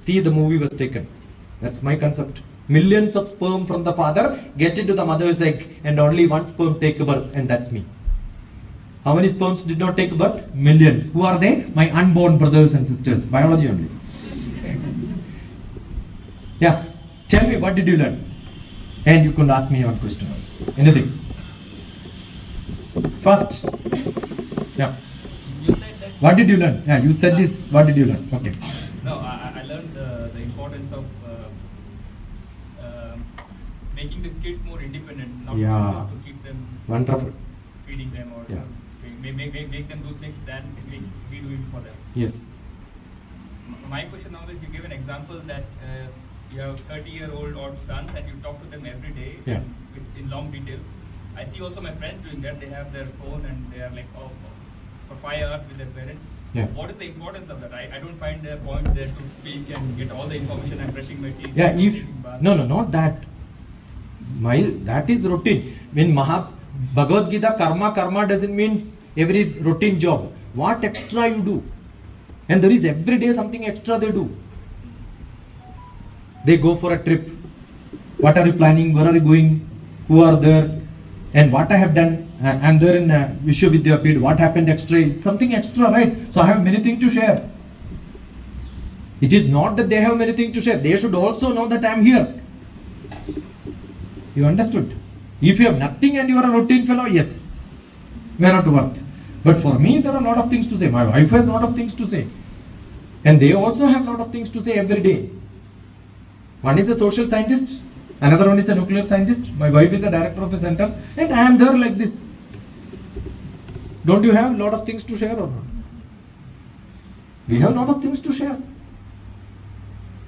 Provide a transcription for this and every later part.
see the movie was taken. That's my concept. Millions of sperm from the father get into the mother's egg, and only one sperm take birth, and that's me. How many sperms did not take birth? Millions. Who are they? My unborn brothers and sisters. Biology only. Yeah. Tell me, what did you learn? And you can ask me one question also. Anything. First. Yeah. You said that. What did you learn? Yeah, you said this. What did you learn? Okay. No, I learned the importance of making the kids more independent, not Yeah. to keep them Wonderful. feeding them or Yeah. make them do things than we do it for them. Yes. My question now is, you give an example that you have 30-year-old odd sons and you talk to them every day Yeah. in long detail. I see also my friends doing that. They have their phone and they are like, for 5 hours with their parents. Yeah. What is the importance of that? I don't find a point there to speak and get all the information. I'm brushing my teeth. Yeah, if no, not that. That is routine. When Bhagavad Gita, karma doesn't mean every routine job. What extra you do? And there is every day something extra they do. They go for a trip. What are you planning? Where are you going? Who are there? And what I have done? I'm there in Vishwavidyapith. What happened extra? It's something extra, right? So I have many things to share. It is not that they have many things to share. They should also know that I am here. You understood? If you have nothing and you are a routine fellow, yes, may not worth. But for me, there are a lot of things to say. My wife has a lot of things to say. And they also have a lot of things to say every day. One is a social scientist, another one is a nuclear scientist. My wife is a director of a center, and I am there like this. Don't you have a lot of things to share or not? We have a lot of things to share.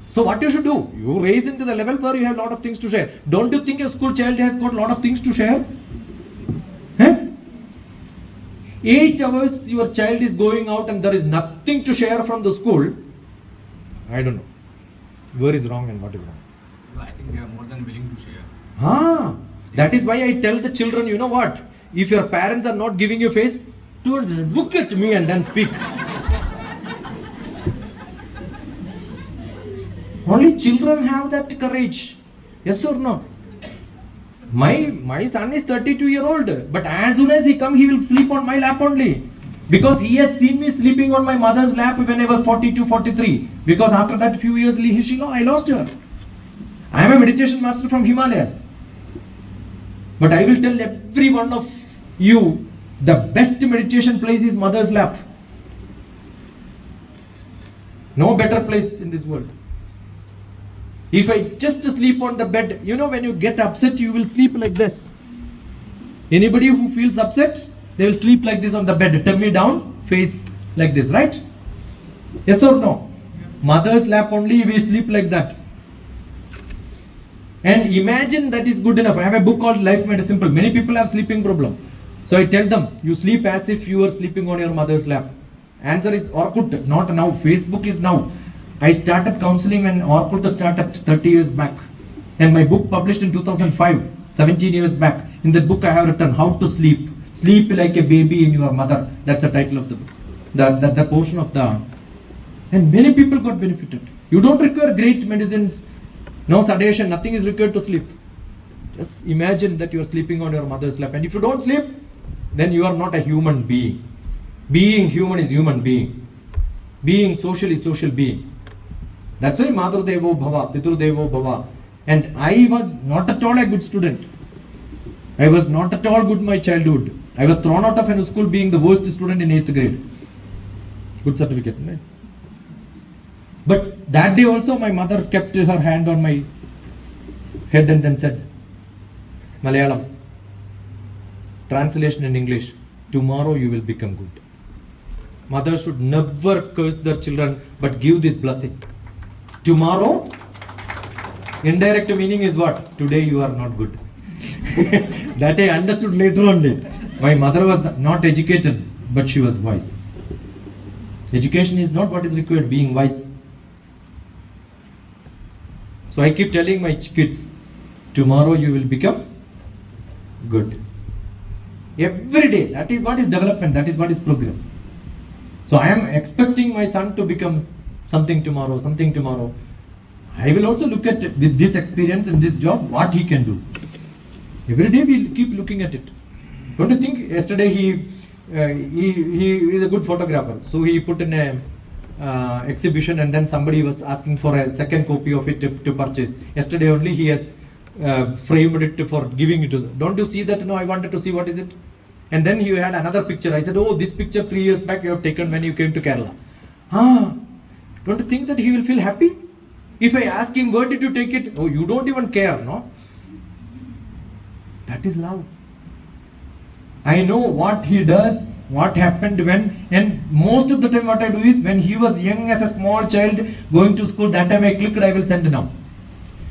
So what you should do? You raise into the level where you have a lot of things to share. Don't you think a school child has got a lot of things to share? 8 hours your child is going out and there is nothing to share from the school. I don't know. Where is wrong and what is wrong? I think they are more than willing to share. That is why I tell the children, you know what? If your parents are not giving you face, look at me and then speak. Only children have that courage. Yes or no? My son is 32-year-old, but as soon as he comes, he will sleep on my lap only. Because he has seen me sleeping on my mother's lap when I was 42, 43. Because after that few years, I lost her. I am a meditation master from Himalayas. But I will tell every one of you, the best meditation place is mother's lap. No better place in this world. If I just sleep on the bed, when you get upset, you will sleep like this. Anybody who feels upset, they will sleep like this on the bed, tummy down, face like this, right? Yes or no? Mother's lap only, we sleep like that. And imagine that is good enough. I have a book called Life Made Simple. Many people have sleeping problem. So I tell them, you sleep as if you are sleeping on your mother's lap. Answer is Orkut, not now. Facebook is now. I started counseling when Orkut started 30 years back. And my book published in 2005, 17 years back. In that book I have written, How to Sleep. Sleep like a baby in your mother. That's the title of the book. The portion of the... And many people got benefited. You don't require great medicines. No sedation, nothing is required to sleep. Just imagine that you are sleeping on your mother's lap. And if you don't sleep, then you are not a human being. Being human is human being. Being social is social being. That's why Madhur Devo Bhava, Pitur Devo Bhava. And I was not at all a good student. I was not at all good in my childhood. I was thrown out of a school being the worst student in 8th grade. Good certificate, right? But that day also my mother kept her hand on my head and then said, Malayalam, translation in English, tomorrow you will become good. Mothers should never curse their children but give this blessing. Tomorrow, indirect meaning is what? Today you are not good. That I understood later only. My mother was not educated, but she was wise. Education is not what is required, being wise. So I keep telling my kids, tomorrow you will become good. Every day, that is what is development, that is what is progress. So I am expecting my son to become something tomorrow, something tomorrow. I will also look at with this experience in this job what he can do. Every day we keep looking at it. Don't you think yesterday he is a good photographer, so he put in a exhibition and then somebody was asking for a second copy of it to purchase. Yesterday only he has framed it for giving it to. Don't you see that? No, I wanted to see what is it. And then he had another picture. I said, oh, this picture 3 years back you have taken when you came to Kerala. Don't you think that he will feel happy? If I ask him, where did you take it? Oh, you don't even care, no? That is love. I know what he does, what happened when, and most of the time what I do is, when he was young as a small child going to school, that time I clicked, I will send now.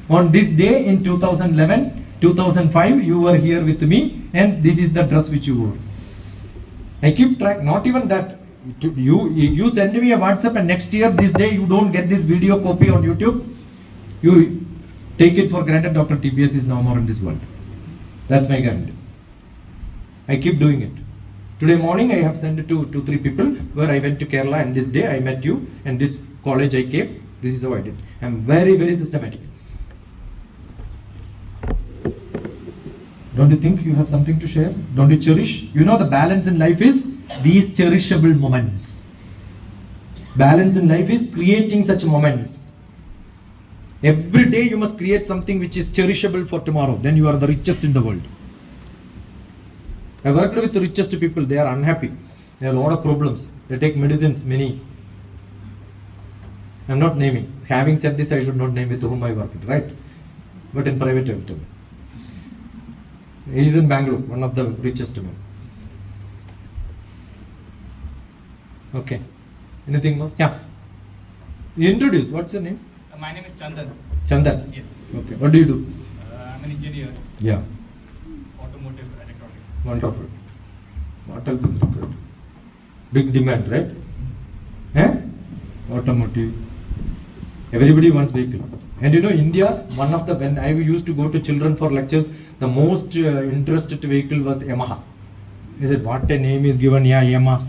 On this day in 2011, 2005, you were here with me and this is the dress which you wore. I keep track, not even that. You send me a WhatsApp and next year this day you don't get this video copy on YouTube, you take it for granted Dr. TPS is no more in this world. That's my guarantee. I keep doing it. Today morning I have sent it to 2-3 people where I went to Kerala and this day I met you and this college I came. This is how I did. I am very, very systematic. Don't you think you have something to share? Don't you cherish? You know the balance in life is these cherishable moments. Balance in life is creating such moments. Every day you must create something which is cherishable for tomorrow. Then you are the richest in the world. I worked with the richest people. They are unhappy. They have a lot of problems. They take medicines, many. I am not naming. Having said this, I should not name with whom I worked, right? But in private, I will tell. He is in Bangalore, one of the richest men. Okay. Anything more? Yeah. You introduce. What's your name? My name is Chandan. Chandan? Yes. Okay. What do you do? I'm an engineer. Yeah. Automotive electronics. Wonderful. What else is required? Big demand, right? Eh? Automotive. Everybody wants vehicle. And you know, India, one of the, when I used to go to children for lectures, the most interested vehicle was Yamaha. He said, what a name is given, yeah, Yamaha.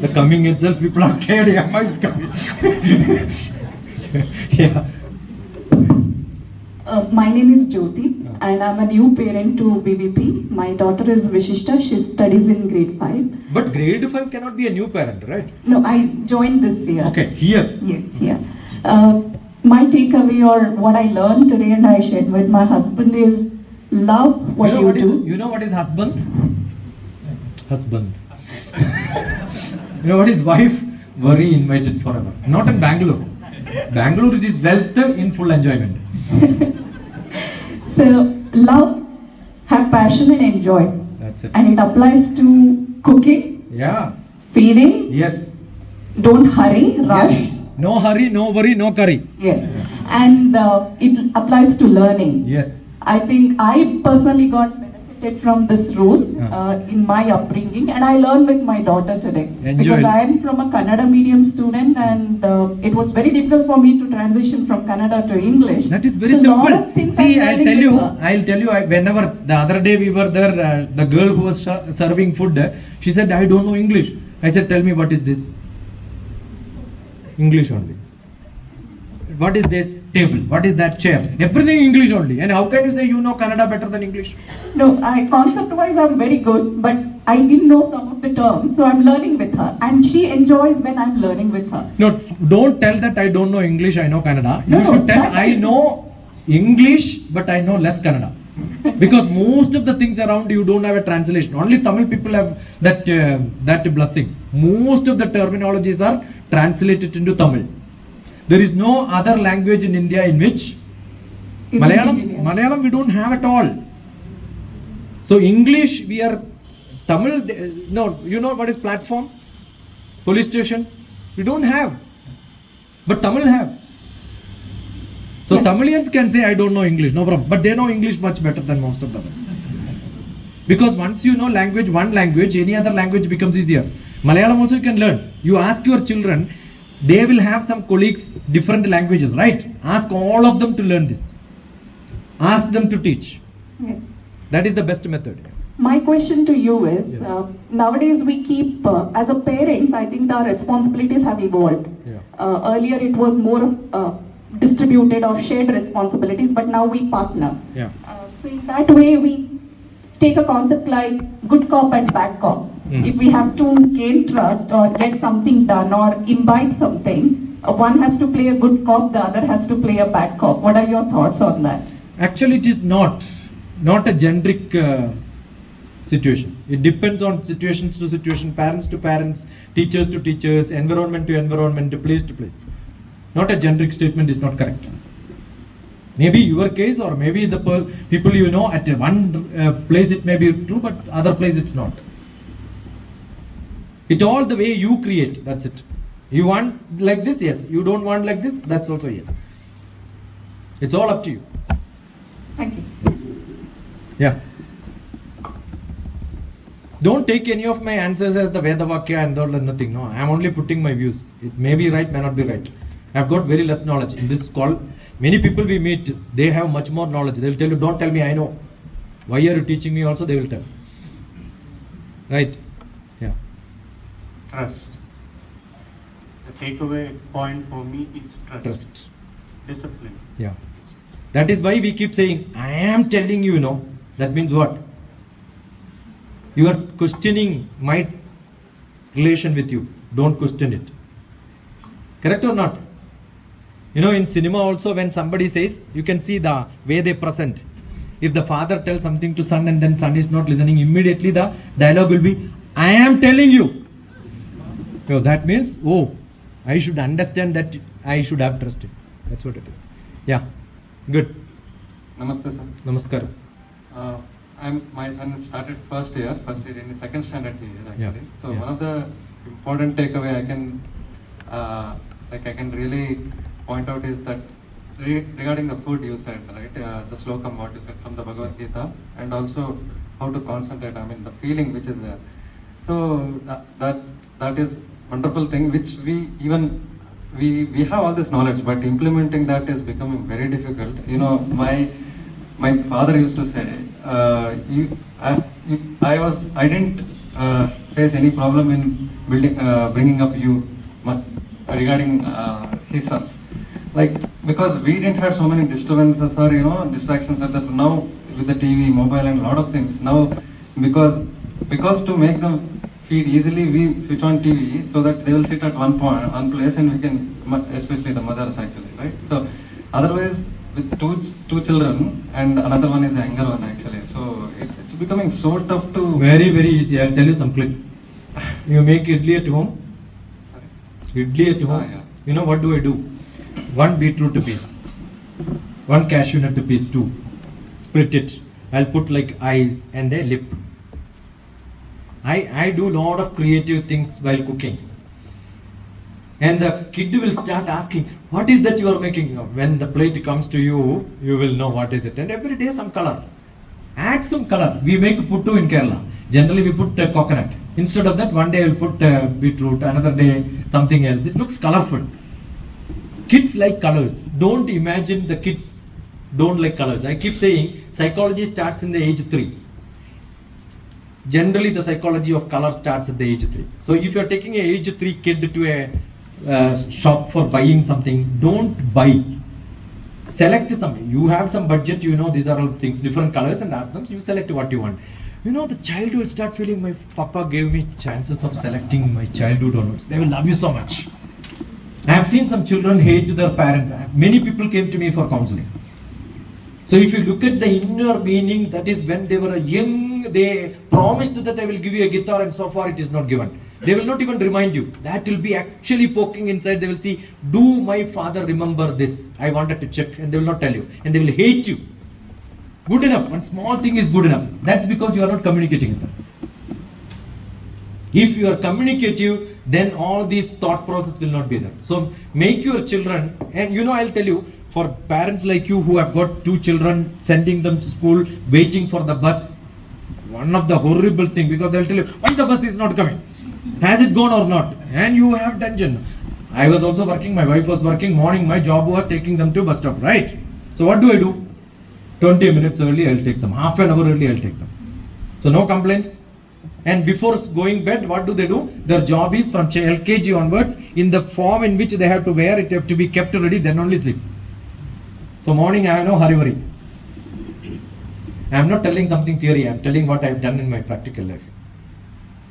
The coming itself, people are scared, Yamaha is coming. Yeah. My name is Jyoti and I'm a new parent to VVP. My daughter is Vishishta, she studies in grade 5. But grade 5 cannot be a new parent, right? No, I joined this year. Okay, here. Yes, here. My takeaway or what I learned today and I shared with my husband is love what you do. You know what is husband? Husband. You know what is wife? Worry invited forever. Not in Bangalore. Bangalore it is wealth in full enjoyment. So love, have passion and enjoy. That's it. And it applies to cooking, Yeah. feeding, Yes. don't hurry, rush. Yes. No hurry, no worry, no curry. Yes. And it applies to learning. Yes. I think I personally got benefited from this rule in my upbringing and I learned with my daughter today. Enjoy Because it. I am from a Kannada medium student and it was very difficult for me to transition from Kannada to English. That is very So lot simple. of things See, I'm I'll learning tell you, with her. whenever the other day we were there, the girl who was serving food, she said, I don't know English. I said, tell me what is this? English only. What is this table? What is that chair? Everything English only. And how can you say you know Kannada better than English? No, concept-wise I'm very good, but I didn't know some of the terms, so I'm learning with her. And she enjoys when I'm learning with her. No, don't tell that I don't know English, I know Kannada. No, You should tell that I know English, but I know less Kannada. Because most of the things around you don't have a translation. Only Tamil people have that blessing. Most of the terminologies are translated into Tamil. There is no other language in India in which It's indigenous. Malayalam we don't have at all. So English we are Tamil. No, you know what is platform? Police station? We don't have. But Tamil have. So Yeah. Tamilians can say I don't know English, no problem. But they know English much better than most of them. Because once you know language, one language, any other language becomes easier. Malayalam also you can learn. You ask your children, they will have some colleagues, different languages, right? Ask all of them to learn this. Ask them to teach. Yes. That is the best method. My question to you is, Yes. nowadays we keep, as a parents, I think our responsibilities have evolved. Yeah. Earlier it was more of distributed or shared responsibilities, but now we partner. Yeah. So in that way, we take a concept like good cop and bad cop. If we have to gain trust or get something done or imbibe something, one has to play a good cop, the other has to play a bad cop. What are your thoughts on that? Actually, it is not a generic situation. It depends on situations to situation, parents to parents, teachers to teachers, environment to environment, place to place. Not a generic statement is not correct. Maybe your case or maybe the people you know at one place it may be true, but other place it's not. It's all the way you create, that's it. You want like this, yes. You don't want like this, that's also yes. It's all up to you. Thank you. Yeah. Don't take any of my answers as the Vedavakya and all and nothing. No, I am only putting my views. It may be right, may not be right. I have got very less knowledge. In this call, many people we meet, they have much more knowledge. They will tell you, don't tell me, I know. Why are you teaching me also, they will tell. Right? Yeah. Trust. The takeaway point for me is trust. Discipline. Yeah. That is why we keep saying, I am telling you, no. That means what? You are questioning my relation with you. Don't question it. Correct or not? You know, in cinema also, when somebody says, you can see the way they present. If the father tells something to son and then son is not listening, immediately the dialogue will be, I am telling you. So that means, oh, I should understand that I should have trusted. That's what it is. Yeah. Good. Namaste, sir. Namaskar. My son started first year in the second standard year actually. Yeah. So Yeah. one of the important takeaway I can really point out is that regarding the food you said, right? The slokam what you said from the Bhagavad Gita, and also how to concentrate. I mean the feeling which is there. So that is wonderful thing which we have all this knowledge, but implementing that is becoming very difficult. You know, my father used to say, I didn't face any problem in bringing up you regarding his sons, like because we didn't have so many disturbances or distractions at that. Now with the TV, mobile, and a lot of things now, because to make them feed easily, we switch on TV so that they will sit at one place, and we can, especially the mothers actually, right? So otherwise, with two children and another one is a younger one actually, so it's becoming so tough to. Very, very easy. I'll tell you some clip. You make idli at home. Sorry. Idli at home. Yeah. You know what do I do? One beetroot piece, one cashew nut piece, two. Split it. I'll put like eyes and a lip. I do lot of creative things while cooking. And the kid will start asking, what is that you are making? When the plate comes to you, you will know what is it. And every day some color. Add some color. We make puttu in Kerala. Generally we put coconut. Instead of that, one day I will put beetroot, another day something else. It looks colorful. Kids like colors. Don't imagine the kids don't like colors. I keep saying psychology starts in the age 3. Generally the psychology of color starts at the age 3. So if you are taking a age 3 kid to a shop for buying something, don't buy. Select something. You have some budget, you know these are all things, different colors, and ask them, so you select what you want. You know, the child will start feeling, my papa gave me chances of selecting my childhood onwards. They will love you so much. I have seen some children hate their parents. Many people came to me for counseling. So if you look at the inner meaning, that is when they were young, they promised that they will give you a guitar, and so far it is not given. They will not even remind you. That will be actually poking inside. They will see, do my father remember this? I wanted to check, and they will not tell you. And they will hate you. Good enough. One small thing is good enough. That's because you are not communicating with them. If you are communicative, then all these thought process will not be there. So make your children, and I'll tell you, for parents like you who have got 2 children, sending them to school, waiting for the bus, one of the horrible thing, because they'll tell you, why the bus is not coming? Has it gone or not? And you have tension. I was also working, my wife was working, morning my job was taking them to bus stop, right? So what do? 20 minutes early I'll take them, half an hour early I'll take them. So no complaint? And before going bed, what do? Their job is from LKG onwards, in the form in which they have to wear it, have to be kept ready, then only sleep. So morning I have no hurry. I am not telling something theory, I am telling what I have done in my practical life.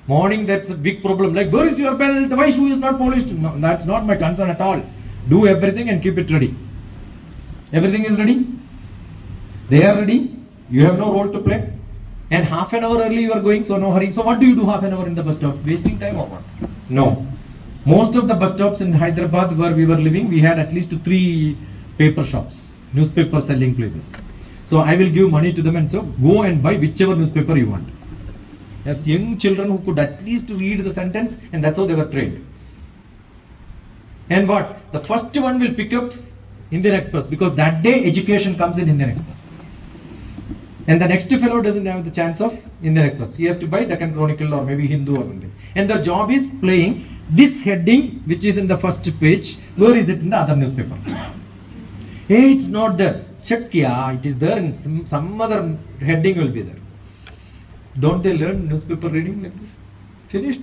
Morning, that's a big problem. Like, where is your belt? Why shoe is not polished? No, that's not my concern at all. Do everything and keep it ready. Everything is ready. They are ready. You have no role to play. And half an hour early you are going, so no hurry. So what do you do half an hour in the bus stop? Wasting time or what? No. Most of the bus stops in Hyderabad where we were living, we had at least 3 paper shops, newspaper selling places. So I will give money to them and so go and buy whichever newspaper you want. As young children who could at least read the sentence, and that's how they were trained. And what? The first one will pick up Indian Express, because that day education comes in Indian Express. And the next fellow doesn't have the chance of Indian Express. He has to buy Deccan Chronicle or maybe Hindu or something. And their job is playing this heading which is in the first page. Where is it in the other newspaper? Hey, it's not there. Check, yeah, it is there, and some other heading will be there. Don't they learn newspaper reading like this? Finished.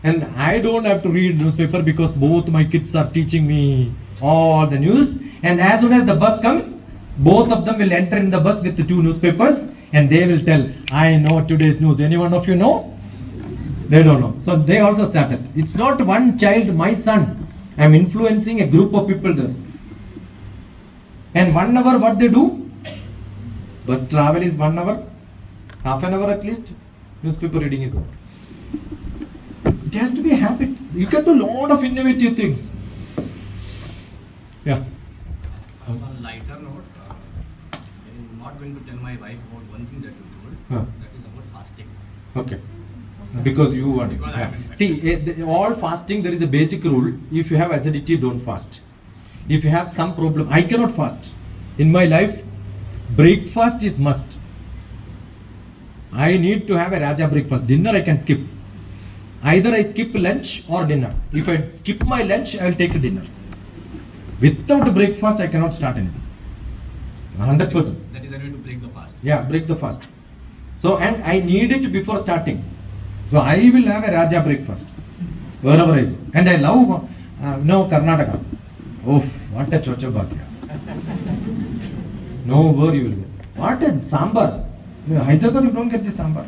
And I don't have to read newspaper because both my kids are teaching me all the news. And as soon as the bus comes, both of them will enter in the bus with the 2 newspapers and they will tell, I know today's news. Any one of you know? They don't know. So they also started. It's not one child, my son. I am influencing a group of people there. And 1 hour, what they do? Bus travel is 1 hour, half an hour at least, newspaper reading is what? It has to be a habit. You can do a lot of innovative things. Yeah. On a lighter note, I'm not going to tell my wife about one thing that you told, that is about fasting. Okay. Because you want it. Because I Yeah. am See, all fasting, there is a basic rule. If you have acidity, don't fast. If you have some problem, I cannot fast. In my life, breakfast is must. I need to have a Raja breakfast. Dinner I can skip. Either I skip lunch or dinner. If I skip my lunch, I will take a dinner. Without breakfast, I cannot start anything. 100%. That is the way to break the fast. Yeah, break the fast. So, and I need it before starting. So, I will have a Raja breakfast. Wherever I go. And I love, no, Karnataka. Oh, what a chocha baat. No, where you will get. What a sambar. Hyderabad, you don't get this sambar.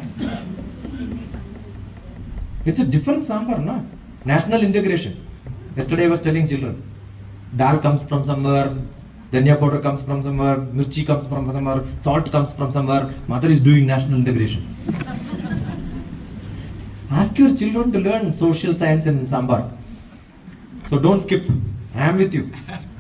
It's a different sambar, no? National integration. Yesterday I was telling children, dal comes from somewhere, dhania powder comes from somewhere, mirchi comes from somewhere, salt comes from somewhere. Mother is doing national integration. Ask your children to learn social science and sambar. So don't skip. I am with you.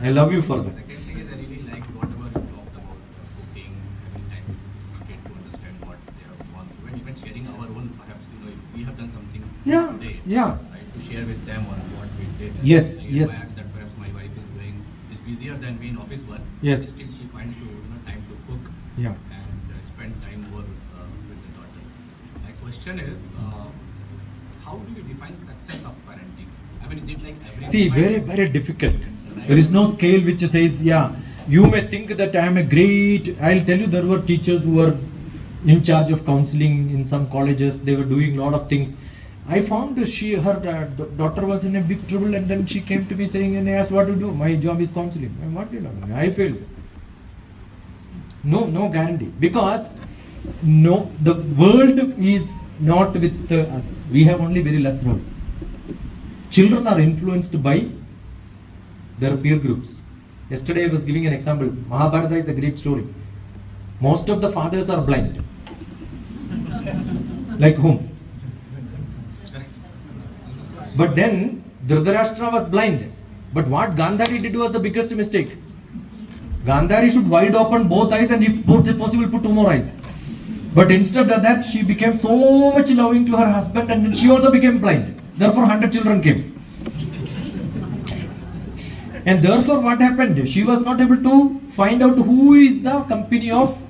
I love you for that. Second thing is I really like whatever you talked about cooking, having time to get to understand what they have gone through, and even sharing our own, perhaps, if we have done something today, right, to share with them on what we did. Yes, I yes. Fact that perhaps my wife is busier than me in office work. Yes. Still she finds time to cook. Yeah. And spend time over with the daughter. My question is, how do you define success of parenting? I mean, is it like every See, very, very difficult. There is no scale which says, yeah, you may think that I am a great, I'll tell you, there were teachers who were in charge of counseling in some colleges. They were doing a lot of things. I found her daughter was in a big trouble, and then she came to me saying, and I asked what to do. My job is counseling. What do you know? I failed. No guarantee. Because no, the world is not with us. We have only very less role. Children are influenced by their peer groups. Yesterday I was giving an example. Mahabharata is a great story. Most of the fathers are blind. Like whom? But then Dhritarashtra was blind. But what Gandhari did was the biggest mistake. Gandhari should wide open both eyes and if possible put 2 more eyes. But instead of that, she became so much loving to her husband, and then she also became blind. Therefore 100 children came. And therefore what happened? She was not able to find out who is the company of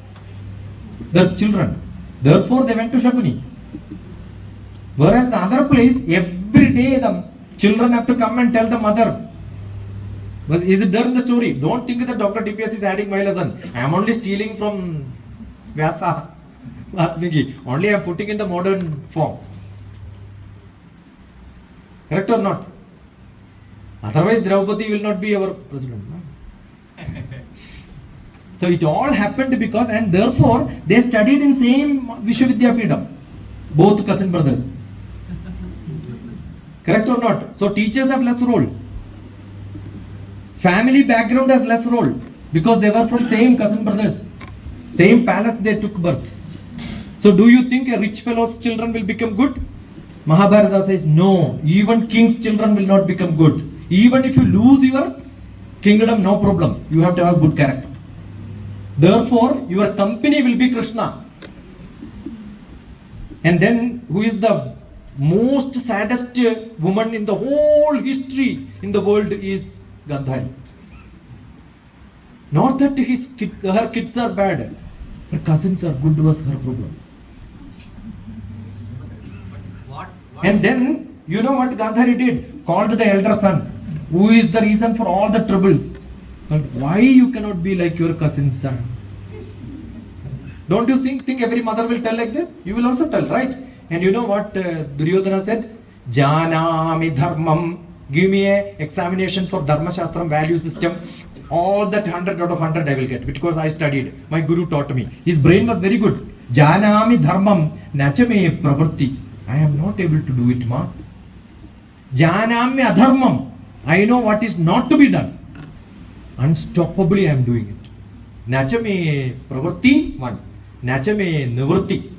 the children. Therefore they went to Shakuni. Whereas the other place, every day the children have to come and tell the mother. Is it there in the story? Don't think that DrTPS is adding my lesson. I am only stealing from Vyasa. Vatmiki. Only I am putting in the modern form. Correct or not? Otherwise, Draupadi will not be our president. No? So it all happened because, and therefore, they studied in same Vishwavidyapitham. Both cousin brothers. Correct or not? So teachers have less role. Family background has less role because they were from same cousin brothers. Same palace they took birth. So do you think a rich fellow's children will become good? Mahabharata says no. Even king's children will not become good. Even if you lose your kingdom, no problem. You have to have good character. Therefore, your company will be Krishna. And then who is the most saddest woman in the whole history in the world is Gandhari. Not that her kids are bad, her cousins are good was her problem. And then, you know what Gandhari did? Called the elder son, who is the reason for all the troubles. But why you cannot be like your cousin's son? Don't you think every mother will tell like this? You will also tell, right? And you know what Duryodhana said? Janami dharmam. Give me a examination for Dharma Shastram value system. All that 100 out of 100 I will get because I studied. My guru taught me. His brain was very good. Janami dharmam nachame pravritti. I am not able to do it, ma. Janami adharmam. I know what is not to be done. Unstoppably I am doing it. Nachame pravritti, one. Nachame nivritti.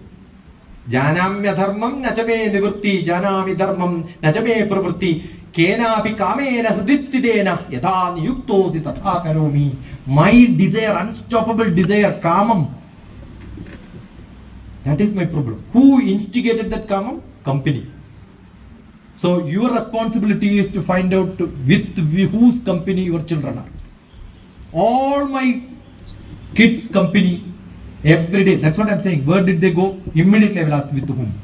Janamya dharmam nachame nivritti. Janami dharmam nachame pravritti. Kenapi kamena hridistidena yadha niyuktosi tatha karomi. My desire, unstoppable desire, kamam. That is my problem. Who instigated that kamam? Company. So your responsibility is to find out with whose company your children are. All my kids' company, every day. That's what I'm saying. Where did they go? Immediately I will ask with whom.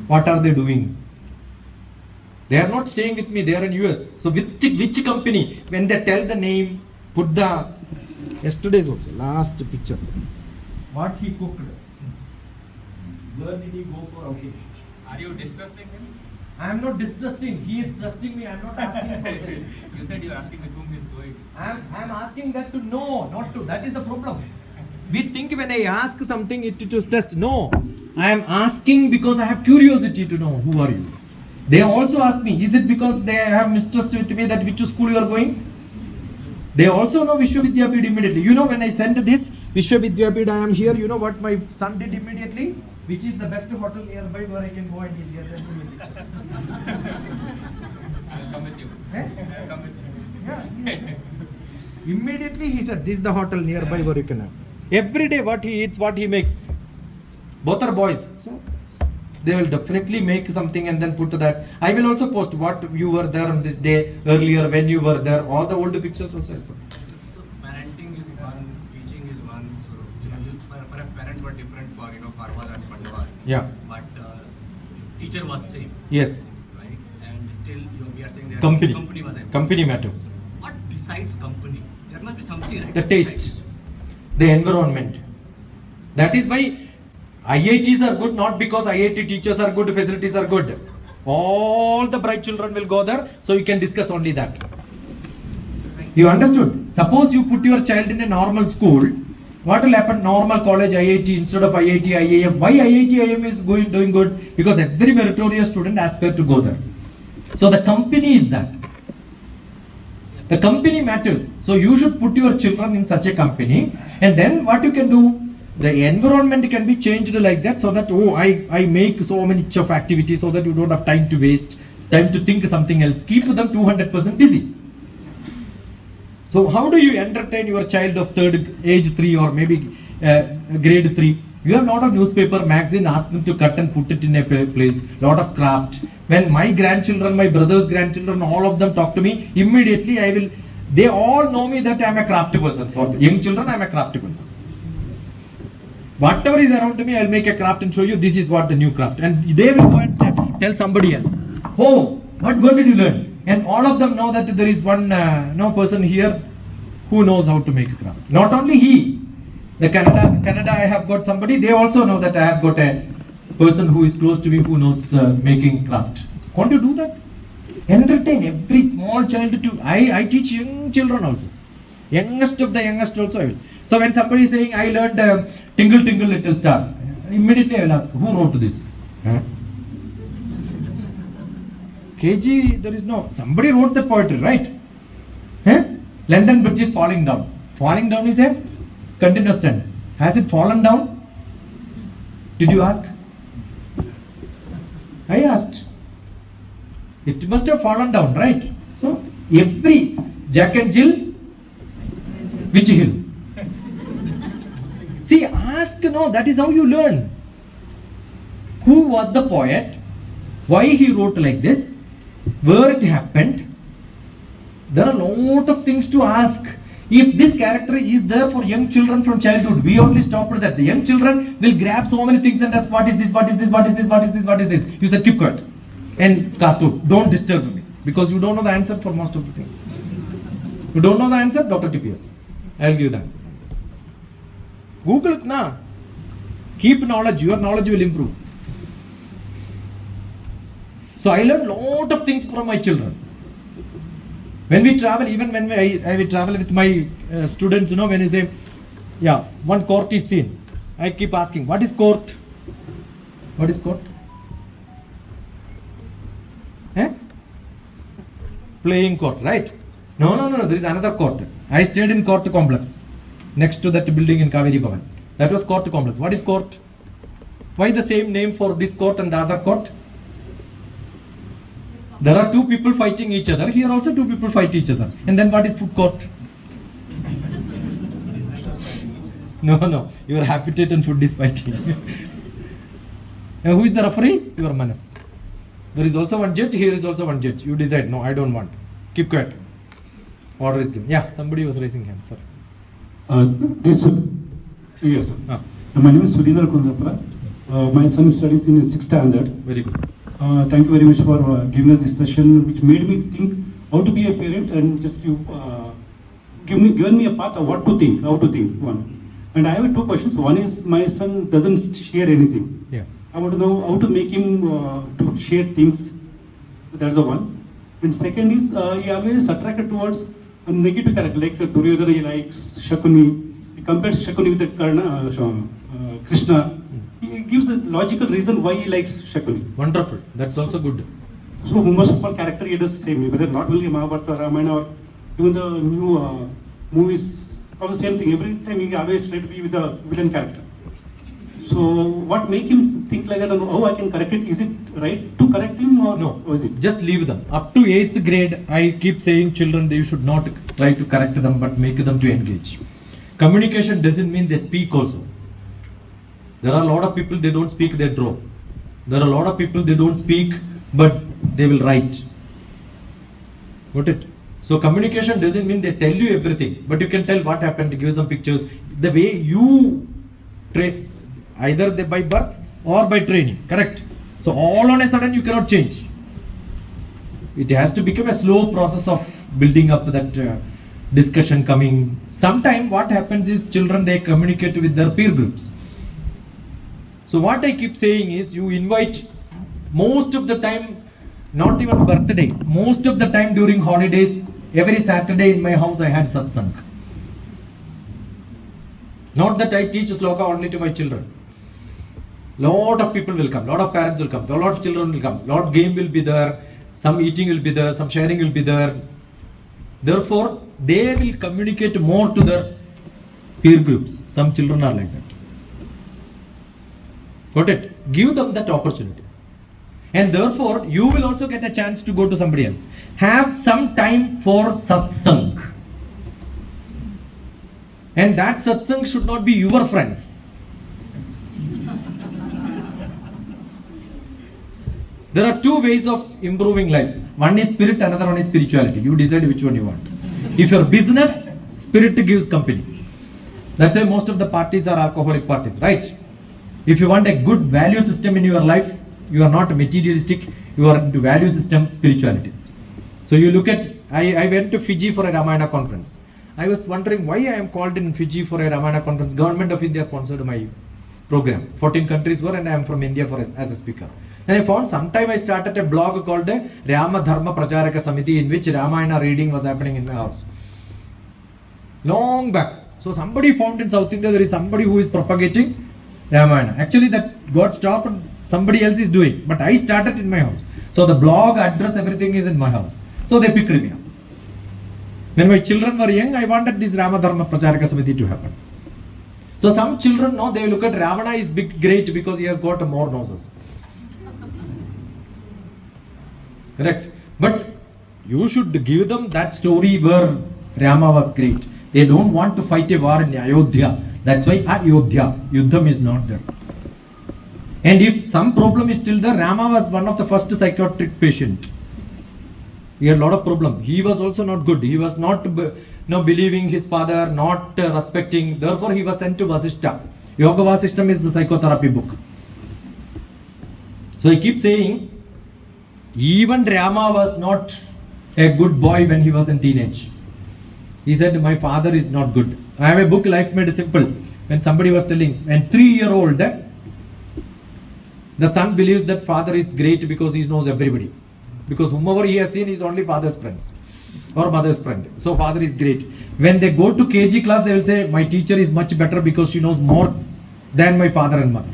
What are they doing? They are not staying with me. They are in US. So which company? When they tell the name, put the yesterday's also last picture. What he cooked. Where did he go for occasion? Are you distrusting him? I am not distrusting. He is trusting me. I am not asking for this. You said you are asking with whom he is going. I am asking that to know, not to. That is the problem. We think when I ask something, it is test. No, I am asking because I have curiosity to know who are you. They also ask me, is it because they have mistrust with me that which school you are going? They also know Vishwavidyapith immediately. You know, when I sent this Vishwavidyapith, I am here. You know what my son did immediately? Which is the best hotel nearby where I can go and eat? Yes, send me a picture. I will come with you. Eh? I will come with you. Yeah. Immediately he said, this is the hotel nearby where you can have. Every day what he eats, what he makes. Both are boys. So they will definitely make something and then put that. I will also post what you were there on this day, earlier when you were there. All the old pictures also I'll put. So parenting is one, teaching is one. So parents were different for Karwar and Pandwar. Yeah. But teacher was same. Yes. Right. And still we are saying that Company. Company was Company matters. What decides company? There must be something, right? The taste, the environment. That is why IITs are good, not because IIT teachers are good, facilities are good. All the bright children will go there, so you can discuss only that. You understood? Suppose you put your child in a normal school, what will happen? Normal college, IIT instead of IIT, IIM. Why IIT, IIM is doing good? Because every meritorious student aspires to go there. So the company is that. The company matters. So you should put your children in such a company, and then what you can do? The environment can be changed like that, so that I make so many of activities so that you don't have time to waste, time to think something else. Keep them 200% busy. So how do you entertain your child of age 3 or maybe grade 3? You have a lot of newspaper, magazine, ask them to cut and put it in a place, lot of craft. When my grandchildren, my brother's grandchildren, all of them talk to me, immediately they all know me that I am a crafty person. For the young children, I am a crafty person. Whatever is around me, I'll make a craft and show you this is what the new craft. And they will go and tell somebody else. Oh, where did you learn? And all of them know that there is one person here who knows how to make a craft. Not only he, The Canada, I have got somebody, they also know that I have got a person who is close to me who knows making craft. Can't you do that? Entertain every small child to, I teach young children also. Youngest of the youngest also I will. So when somebody is saying, I learned Tingle Tingle Little Star, immediately I will ask, who wrote this? KG, there is no, somebody wrote the poetry, right? London Bridge is falling down. Falling down is a continuous tense. Has it fallen down? Did you ask? I asked. It must have fallen down, right? So, every Jack and Jill, which hill? See, ask, no, that is how you learn. Who was the poet? Why he wrote like this? Where it happened? There are a lot of things to ask. If this character is there for young children from childhood, we only stop at that. The young children will grab so many things and ask, what is this, what is this, what is this, what is this, what is this? You said, keep quiet. And cartoon, don't disturb me. Because you don't know the answer for most of the things. You don't know the answer, DrTPS. I will give the answer. Google it now. Keep knowledge, your knowledge will improve. So I learned lot of things from my children. When we travel, even when I will travel with my students, you know, when I say, yeah, one court is seen, I keep asking, what is court? What is court? Playing court, right? No, there is another court. I stayed in court complex, next to that building in Kaveri Bhavan. That was court complex. What is court? Why the same name for this court and the other court? There are two people fighting each other. Here also two people fight each other. And then what is food court? No. Your habitat and food is fighting. And who is the referee? Your manas. There is also one judge. Here is also one judge. You decide. No, I don't want. Keep quiet. Order is given. Yeah, somebody was raising hand. Sorry. Yes, sir. My name is Sudhindra Kundapura. My son studies in 6th standard. Very good. Thank you very much for giving us this session, which made me think how to be a parent and just given me a path of what to think, how to think. One, and I have two questions. One is my son doesn't share anything. Yeah. I want to know how to make him to share things. That's the one. And second is he always attracted towards a negative character, like Duryodhana. He likes Shakuni. He compares Shakuni with Krishna. He gives a logical reason why he likes Shakuni. Wonderful. That's also good. So most of our character he does the same, whether not only Mahabharata, Ramayana, or even the new movies, all the same thing. Every time he always try to be with the villain character. So what make him think like that, and how I can correct it? Is it right to correct him or No? Or is it? Just leave them. Up to 8th grade, I keep saying children, they should not try to correct them, but make them to engage. Communication doesn't mean they speak also. There are a lot of people, they don't speak, they draw. There are a lot of people, they don't speak, but they will write. Got it? So communication doesn't mean they tell you everything, but you can tell what happened, give some pictures. The way you train, either by birth or by training, correct? So all on a sudden you cannot change. It has to become a slow process of building up that discussion coming. Sometime what happens is children, they communicate with their peer groups. So what I keep saying is, you invite most of the time, not even birthday, most of the time during holidays, every Saturday in my house I had satsang. Not that I teach sloka only to my children. Lot of people will come, lot of parents will come, lot of children will come, lot of game will be there, some eating will be there, some sharing will be there. Therefore, they will communicate more to their peer groups. Some children are like that. Got it? Give them that opportunity. And therefore, you will also get a chance to go to somebody else. Have some time for satsang. And that satsang should not be your friends. There are two ways of improving life. One is spirit, another one is spirituality. You decide which one you want. If your business, spirit gives company. That's why most of the parties are alcoholic parties, right? If you want a good value system in your life, you are not materialistic, you are into value system, spirituality. So you look at, I went to Fiji for a Ramayana conference. I was wondering why I am called in Fiji for a Ramayana conference. Government of India sponsored my program. 14 countries were, and I am from India as a speaker. Then I found sometime I started a blog called Rama Dharma Pracharaka Samiti, in which Ramayana reading was happening in my house. Long back. So somebody found in South India there is somebody who is propagating Ramayana. Actually that got stopped, somebody else is doing. But I started in my house. So the blog, address, everything is in my house. So they picked me up. When my children were young, I wanted this Rama Dharma Pracharaka Samiti to happen. So some children know, they look at Ravana is great because he has got more noses. Correct. But you should give them that story where Rama was great. They don't want to fight a war in Ayodhya. That's why Ayodhya, Yuddham is not there. And if some problem is still there, Rama was one of the first psychiatric patient. He had a lot of problem. He was also not good. He was not believing his father, not respecting. Therefore, he was sent to Vasishta. Yoga Vasishtam is the psychotherapy book. So I keep saying, even Rama was not a good boy when he was in teenage. He said, my father is not good. I have a book, Life Made Simple. When somebody was telling, and 3-year-old, the son believes that father is great because he knows everybody. Because whomever he has seen is only father's friends or mother's friend. So father is great. When they go to KG class, they will say, my teacher is much better because she knows more than my father and mother.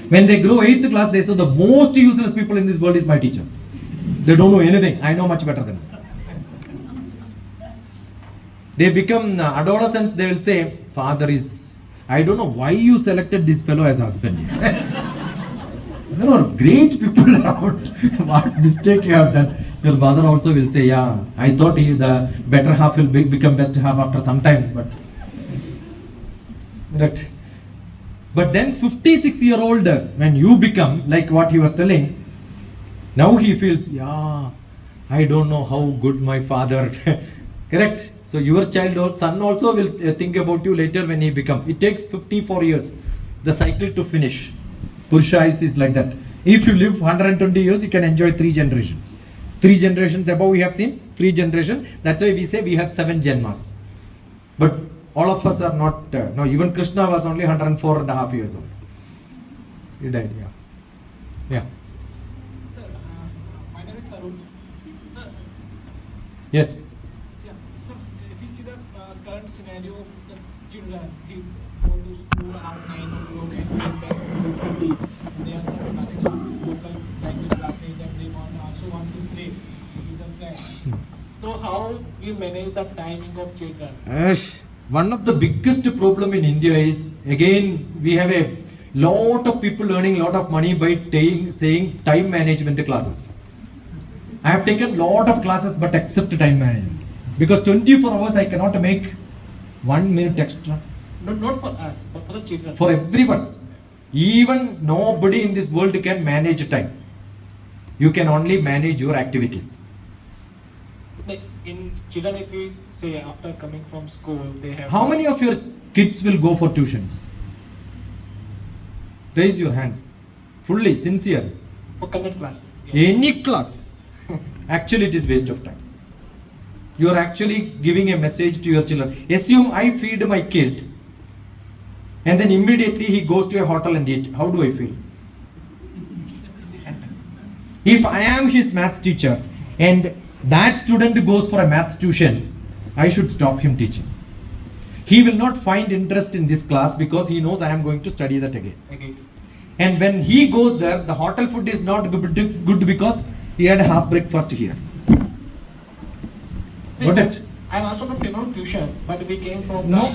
When they grow 8th class, they say the most useless people in this world is my teachers. They don't know anything. I know much better than them. They become adolescents, they will say, father is, I don't know why you selected this fellow as husband. There are great people around. What mistake you have done? Your mother also will say, yeah, I thought the better half will become best half after some time. But then 56-year-old, when you become, like what he was telling, now he feels, yeah, I don't know how good my father. Correct? So your son also will think about you later when he become. It takes 54 years, the cycle to finish. Purusha is like that. If you live 120 years, you can enjoy 3 generations. 3 generations above we have seen, 3 generations. That's why we say we have 7 Janmas. But all of us are not, no, even Krishna was only 104.5 years old. He died, yeah. Yeah. Sir, my name is Tarun. Yes. Yeah, so if you see the current scenario of the children, he go to school around 9 o'clock and come back at 2:30. They are some classes of local language classes and they also want to play with their friends. So how we manage the timing of children? One of the biggest problem in India is, again, we have a lot of people earning a lot of money by saying time management classes. I have taken lot of classes but except time management. Because 24 hours I cannot make 1 minute extra. Not for us, but for the children. For everyone. Even nobody in this world can manage time. You can only manage your activities. In children, if we say after coming from school, they have... How many of your kids will go for tuitions? Raise your hands. Fully, sincere. For convent class. Yes. Any class. Actually, it is waste of time. You are actually giving a message to your children. Assume I feed my kid and then immediately he goes to a hotel and eat. How do I feel? If I am his maths teacher and that student goes for a maths tuition, I should stop him teaching. He will not find interest in this class because he knows I am going to study that again. Okay. And when he goes there, the hotel food is not good because he had a half breakfast here. Got it? I am also not favor of tuition, but we came from... No,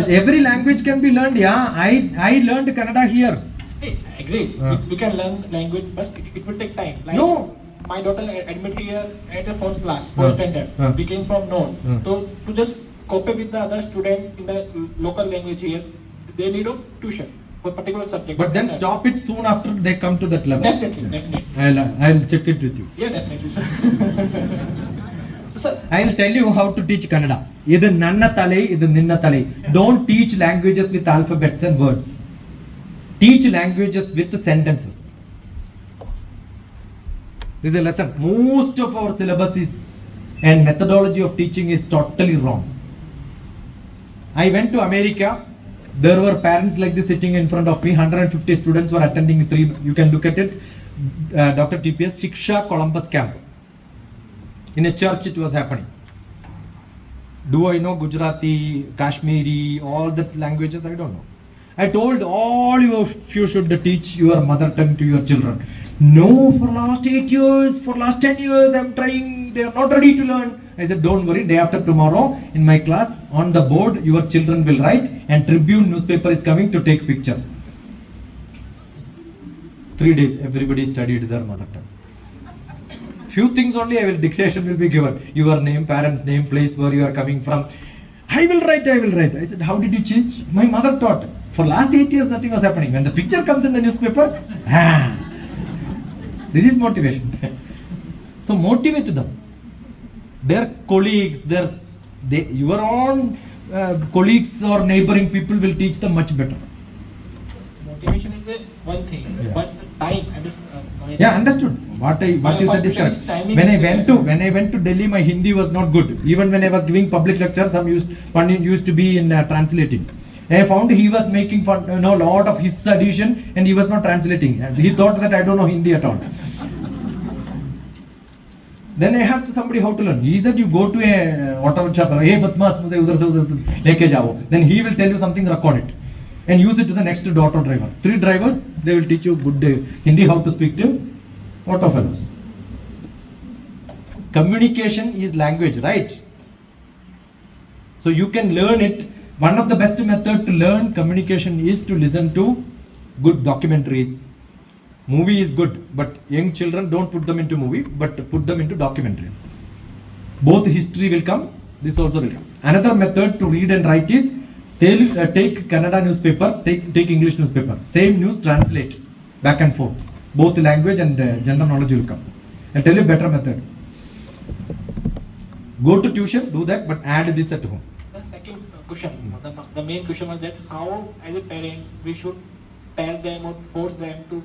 every language can be learned. Yeah, I learned Kannada here. Hey, I agree. We can learn language, but it will take time. Like No. My daughter admitted here at the 4th class, 4th standard. We came from North. So to just cope with the other student in the local language here, they need of tuition for particular subject. But then stop it soon after they come to that level. Definitely. I'll check it with you. Yeah, definitely, sir. Sir, I'll tell you how to teach Kannada. Idu nanna tale, idu ninna tale. Don't teach languages with alphabets and words. Teach languages with sentences. This is a lesson. Most of our syllabus is and methodology of teaching is totally wrong. I went to America. There were parents like this sitting in front of me. 150 students were attending three. You can look at it. Dr. TPS Shiksha Columbus camp. In a church it was happening. Do I know Gujarati, Kashmiri, all the languages? I don't know. I told all you should teach your mother tongue to your children. No, for last 8 years, for last 10 years, I'm trying. They are not ready to learn. I said, don't worry. Day after tomorrow, in my class, on the board, your children will write, and Tribune newspaper is coming to take picture. 3 days, everybody studied their mother tongue. Few things only dictation will be given. Your name, parents' name, place where you are coming from. I will write. I said, how did you change? My mother taught. For last 8 years, nothing was happening. When the picture comes in the newspaper, this is motivation. So motivate them. Their colleagues, your own colleagues or neighboring people will teach them much better. Motivation is the one thing, Yeah. but time. Yeah, understood. What you said is correct. When I went to Delhi, my Hindi was not good. Even when I was giving public lectures, one used to be in translating. I found he was making fun, lot of his addition, and he was not translating. He thought that I don't know Hindi at all. Then I asked somebody how to learn. He said, you go to a auto shop, hey badmaas, mujhe udhar se udhar leke jao. Then he will tell you something, record it and use it to the next auto driver. 3 drivers, they will teach you good Hindi, how to speak to auto fellows. Communication is language, right? So you can learn it. One of the best method to learn communication is to listen to good documentaries. Movie is good, but young children don't put them into movie, but put them into documentaries. Both history will come, this also will come. Another method to read and write is take Kannada newspaper, take English newspaper. Same news, translate back and forth. Both language and general knowledge will come. I'll tell you a better method. Go to tuition, do that, but add this at home. The second question, the main question was that how, as a parents, we should tell them or force them to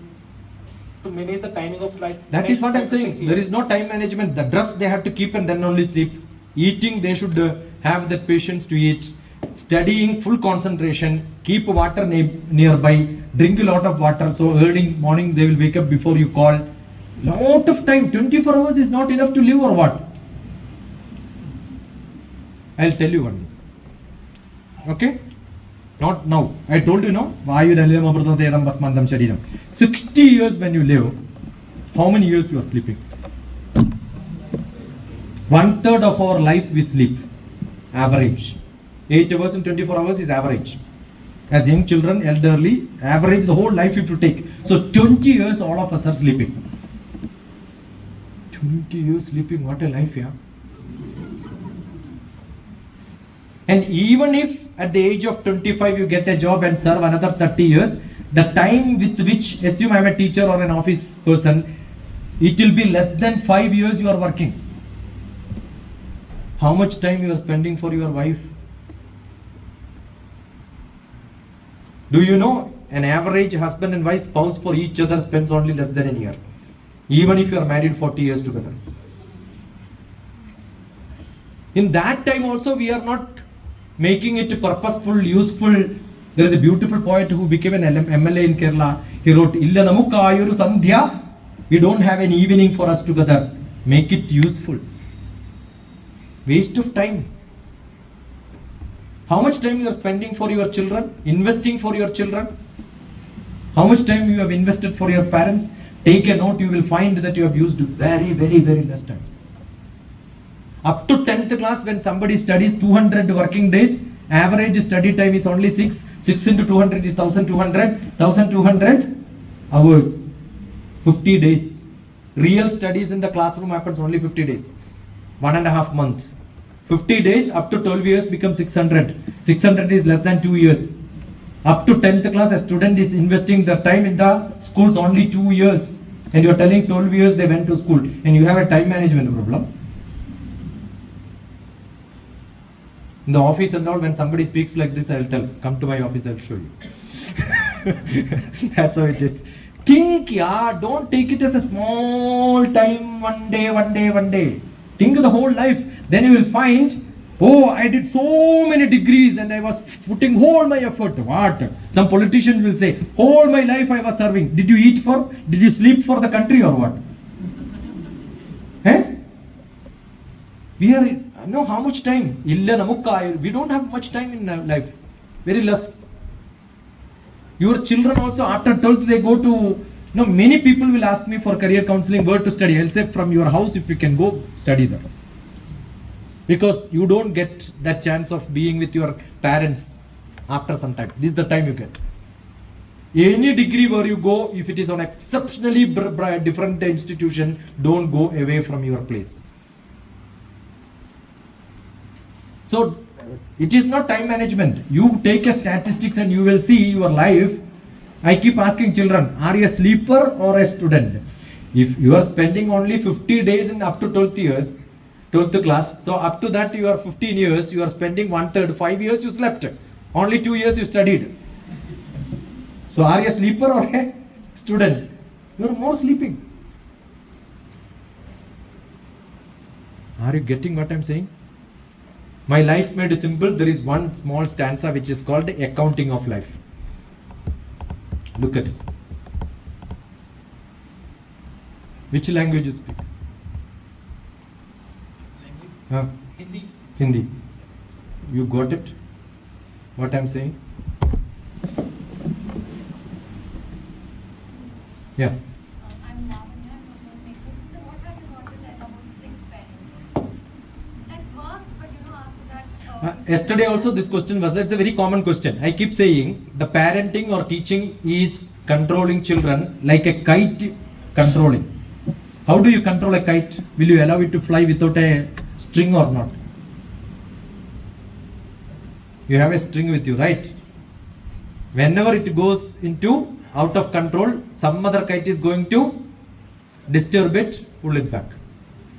manage the timing of life. That is what I'm saying. There is no time management. The dress they have to keep and then only sleep. Eating, they should have the patience to eat. Studying, full concentration. Keep water nearby. Drink a lot of water. So early morning they will wake up before you call. Lot of time. 24 hours is not enough to live or what? I'll tell you one thing. Okay? Not now. I told you now. 60 years when you live, how many years you are sleeping? 1/3 of our life we sleep. Average. 8 hours and 24 hours is average. As young children, elderly, average the whole life if you take. So 20 years all of us are sleeping. 20 years sleeping, what a life, yeah. And even if at the age of 25 you get a job and serve another 30 years, the time with which, assume I am a teacher or an office person, it will be less than 5 years you are working. How much time you are spending for your wife? Do you know an average husband and wife spouse for each other spends only less than a year, even if you are married 40 years together. In that time also we are not making it purposeful, useful. There is a beautiful poet who became an MLA in Kerala. He wrote, Illa namukka ayuru sandhya. We don't have an evening for us together. Make it useful. Waste of time. How much time you are spending for your children? Investing for your children? How much time you have invested for your parents? Take a note, you will find that you have used very, very, very less time. Up to 10th class, when somebody studies 200 working days, average study time is only 6. 6 into 200 is 1200. 1200 hours. 50 days. Real studies in the classroom happens only 50 days. 1.5 months. 50 days up to 12 years becomes 600. 600 is less than 2 years. Up to 10th class, a student is investing the time in the schools only 2 years. And you are telling 12 years they went to school. And you have a time management problem. In the office and all, when somebody speaks like this, I'll tell, come to my office, I'll show you. That's how it is. Think, yeah, don't take it as a small time, one day. Think the whole life. Then you will find Oh, I did so many degrees and I was putting all my effort. What? Some politician will say, all my life I was serving. Did you eat for? Did you sleep for the country or what? Eh? We are, know how much time? We don't have much time in life. Very less. Your children also after 12th they go to, many people will ask me for career counseling, where to study. I'll say from your house if you can go, study there. Because you don't get that chance of being with your parents after some time. This is the time you get. Any degree where you go, if it is an exceptionally different institution, don't go away from your place. So it is not time management. You take a statistics and you will see your life. I keep asking children, are you a sleeper or a student? If you are spending only 50 days in up to 12th years, 12th class, so up to that you are 15 years, you are spending 1/3, 5 years you slept. Only 2 years you studied. So are you a sleeper or a student? You are more sleeping. Are you getting what I am saying? My life made simple. There is one small stanza which is called accounting of life. Look at it. Which language you speak? Hindi. Hindi. You got it? What I am saying? Yeah. I'm Lavanya, I'm from Makeup. So what have you got to tell about strict parenting? That works, but after that... Yesterday also this question was, that's a very common question. I keep saying the parenting or teaching is controlling children like a kite controlling. How do you control a kite? Will you allow it to fly without a string or not? You have a string with you, right? Whenever it goes into out of control, some other kite is going to disturb it, pull it back.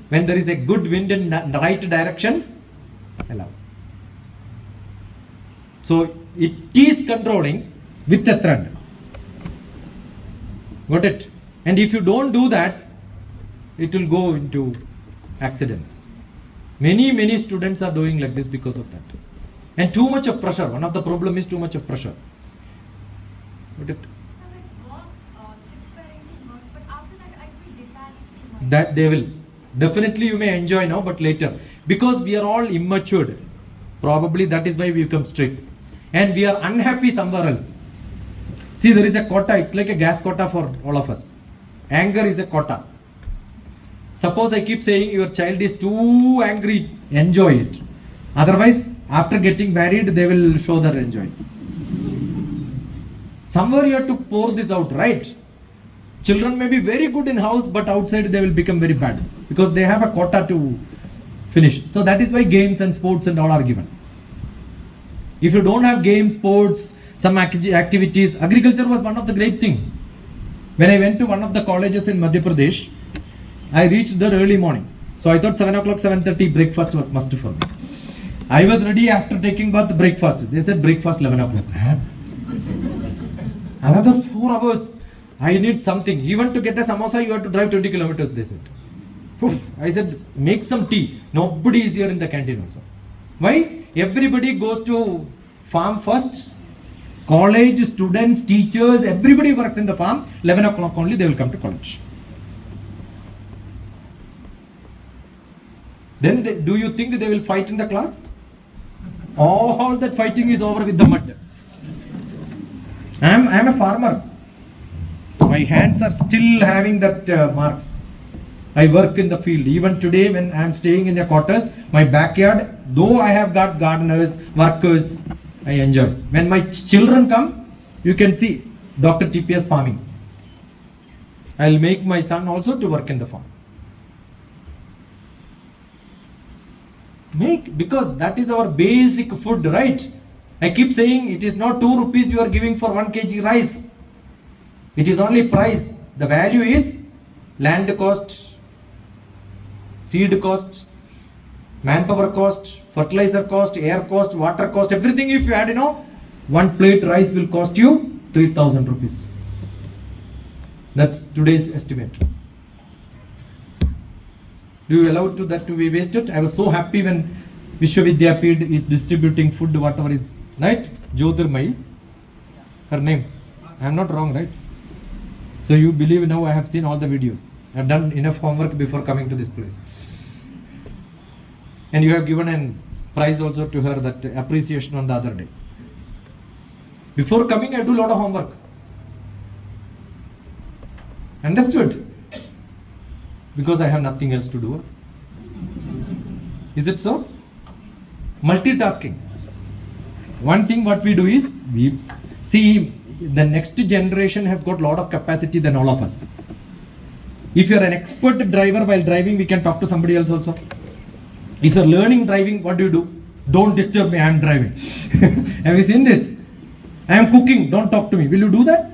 When there is a good wind in the right direction, allow. So it is controlling with a thread. Got it? And if you don't do that, it will go into accidents. Many students are doing like this because of that. And too much of pressure. One of the problem is too much of pressure. Got it? strict parenting works, but after that I feel detached from my... That they will. Definitely you may enjoy now, but later. Because we are all immatured. Probably that is why we become strict. And we are unhappy somewhere else. See, there is a quota. It's like a gas quota for all of us. Anger is a quota. Suppose I keep saying your child is too angry, enjoy it. Otherwise, after getting married, they will show their enjoy. Somewhere you have to pour this out, right? Children may be very good in house, but outside they will become very bad. Because they have a quota to finish. So that is why games and sports and all are given. If you don't have games, sports, some activities, agriculture was one of the great thing. When I went to one of the colleges in Madhya Pradesh, I reached there early morning. So I thought 7 o'clock, 7:30 breakfast was must for me. I was ready after taking bath breakfast. They said breakfast 11 o'clock. Another 4 hours. I need something. Even to get a samosa, you have to drive 20 kilometers, they said. I said, make some tea. Nobody is here in the canteen also. Why? Everybody goes to farm first. College, students, teachers, everybody works in the farm. 11 o'clock only they will come to college. Then do you think they will fight in the class? All that fighting is over with the mud. I am a farmer. My hands are still having that marks. I work in the field. Even today when I am staying in a quarters, my backyard, though I have got gardeners, workers, I enjoy. When my children come, you can see DrTPS farming. I will make my son also to work in the farm. Because that is our basic food, right? I keep saying it is not 2 rupees you are giving for 1 kg rice. It is only price. The value is land cost, seed cost, manpower cost, fertilizer cost, air cost, water cost, everything if you add, 1 plate rice will cost you 3,000 rupees. That's today's estimate. Do you allow that to be wasted? I was so happy when Vishwavidyapid is distributing food, whatever is, right? Jyotirmai, her name. I am not wrong, right? So you believe now I have seen all the videos. I have done enough homework before coming to this place. And you have given a prize also to her, that appreciation on the other day. Before coming, I do a lot of homework. Understood? Because I have nothing else to do. Is it so? Multitasking. One thing what we do is, we see the next generation has got a lot of capacity than all of us. If you are an expert driver while driving, we can talk to somebody else also. If you are learning driving, what do? Don't disturb me, I am driving. Have you seen this? I am cooking, don't talk to me. Will you do that?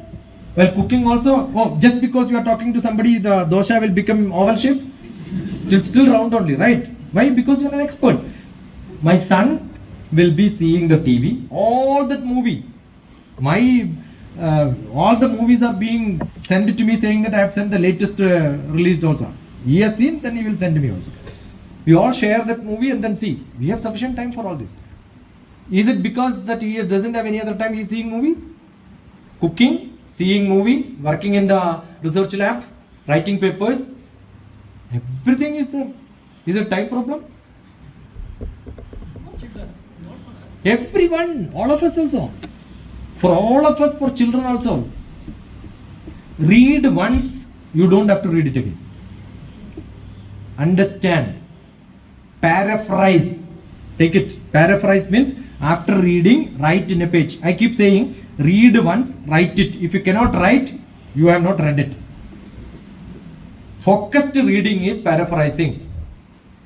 Well, cooking also, oh, just because you are talking to somebody, the dosha will become oval shape? It's still round only, right? Why? Because you are an expert. My son will be seeing the TV, all that movie. All the movies are being sent to me saying that I have sent the latest released also. He has seen, then he will send me also. We all share that movie and then see. We have sufficient time for all this. Is it because that he doesn't have any other time he is seeing movie? Cooking, seeing movie, working in the research lab, writing papers. Everything is there. Is it time problem? Everyone, all of us also. For all of us, for children also. Read once, you don't have to read it again. Understand. Paraphrase. Take it. Paraphrase means after reading, write in a page. I keep saying, read once, write it. If you cannot write, you have not read it. Focused reading is paraphrasing.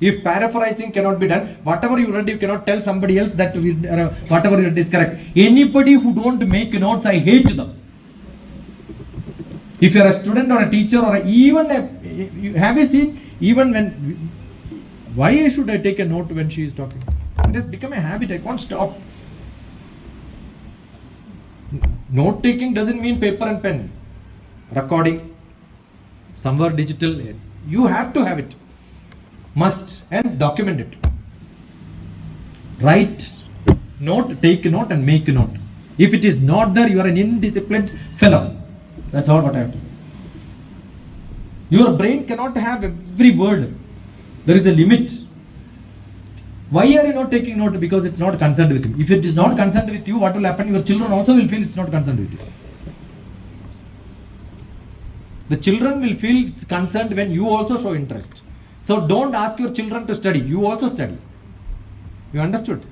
If paraphrasing cannot be done, whatever you read, you cannot tell somebody else that whatever you read is correct. Anybody who don't make notes, I hate them. If you are a student or a teacher or have you seen, even when, why should I take a note when she is talking? It has become a habit, I can't stop. Note taking doesn't mean paper and pen. Recording, somewhere digital, you have to have it. Must, and document it. Write note, take a note and make a note. If it is not there, you are an indisciplined fellow. That's all what I have to say. Your brain cannot have every word. There is a limit. Why are you not taking note? Because it's not concerned with you. If it is not concerned with you, what will happen? Your children also will feel it's not concerned with you. The children will feel it's concerned when you also show interest. So don't ask your children to study. You also study. You understood?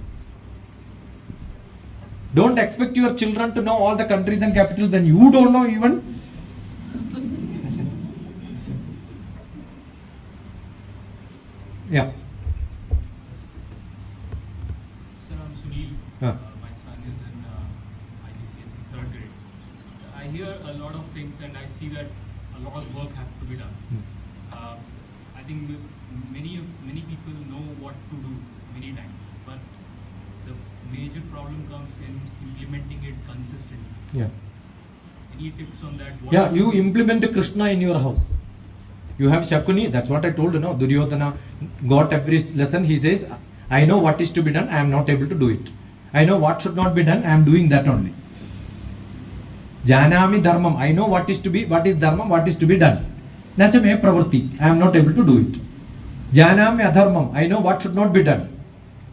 Don't expect your children to know all the countries and capitals when you don't know even. Yeah. Sir, I'm Sunil. My son is in IGCS in 3rd grade. I hear a lot of things and I see that a lot of work has to be done. I think many people know what to do many times, but the major problem comes in implementing it consistently. Yeah. Any tips on that? Yeah, you implement Krishna in your house. You have Shakuni, that's what I told you, no? Duryodhana got every lesson, he says, I know what is to be done, I am not able to do it. I know what should not be done, I am doing that only. Janami dharmam, I know what is to be, what is dharmam, what is to be done. Nachame pravritti, I am not able to do it. Janami adharmam, I know what should not be done.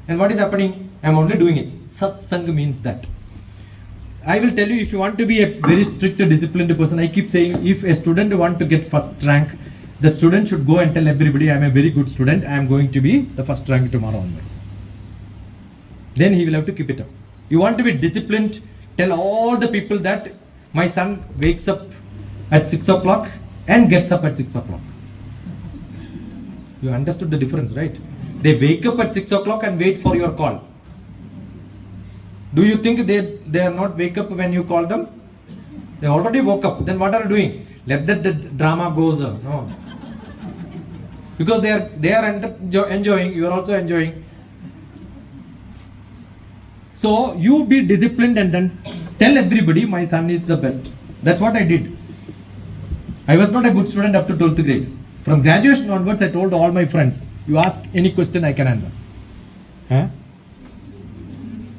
And what is happening? I am only doing it. Satsang means that. I will tell you, if you want to be a very strict, disciplined person, I keep saying, if a student wants to get first rank, the student should go and tell everybody, I am a very good student, I am going to be the first rank tomorrow onwards. Then he will have to keep it up. You want to be disciplined, tell all the people that my son wakes up at 6 o'clock and gets up at 6 o'clock. You understood the difference, right? They wake up at 6 o'clock and wait for your call. Do you think they are not wake up when you call them? They already woke up. Then what are you doing? Let that the drama goes on. No. Because they are enjoying, you are also enjoying. So you be disciplined and then tell everybody my son is the best. That's what I did. I was not a good student up to 12th grade. From graduation onwards, I told all my friends, you ask any question, I can answer. Huh?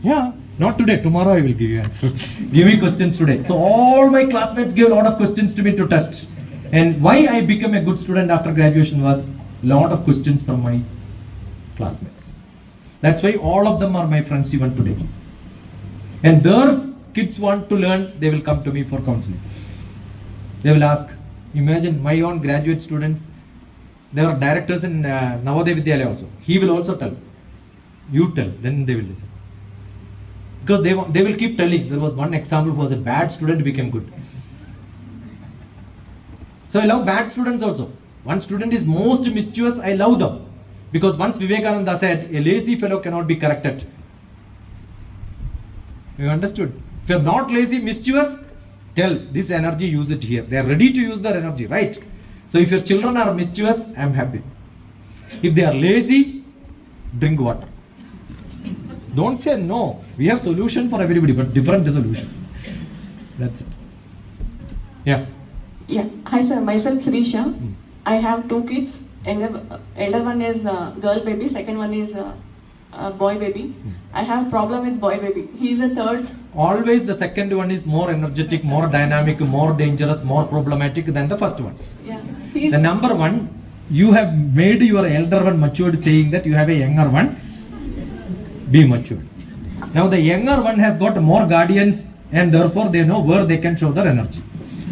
Yeah, not today. Tomorrow I will give you answer. Give me questions today. So all my classmates gave a lot of questions to me to test. And why I became a good student after graduation was lot of questions from my classmates. That's why all of them are my friends even today. And their kids want to learn, they will come to me for counseling. They will ask. Imagine my own graduate students, they are directors in Navodaya Vidyalaya also. He will also tell. You tell, then they will listen. Because they will keep telling. There was one example who was a bad student became good. So I love bad students also. One student is most mischievous, I love them. Because once Vivekananda said, a lazy fellow cannot be corrected. You understood? If you are not lazy, mischievous, tell this energy, use it here. They are ready to use their energy, right? So if your children are mischievous, I am happy. If they are lazy, drink water. Don't say no. We have solution for everybody, but different solution. That's it. Yeah. Yeah. Hi sir, myself Srisha. I have two kids. Elder one is girl baby, second one is boy baby. I have problem with boy baby. He is a third. Always the second one is more energetic, more dynamic, more dangerous, more problematic than the first one. Yeah. The number one, you have made your elder one matured, saying that you have a younger one. Be matured. Now the younger one has got more guardians and therefore they know where they can show their energy.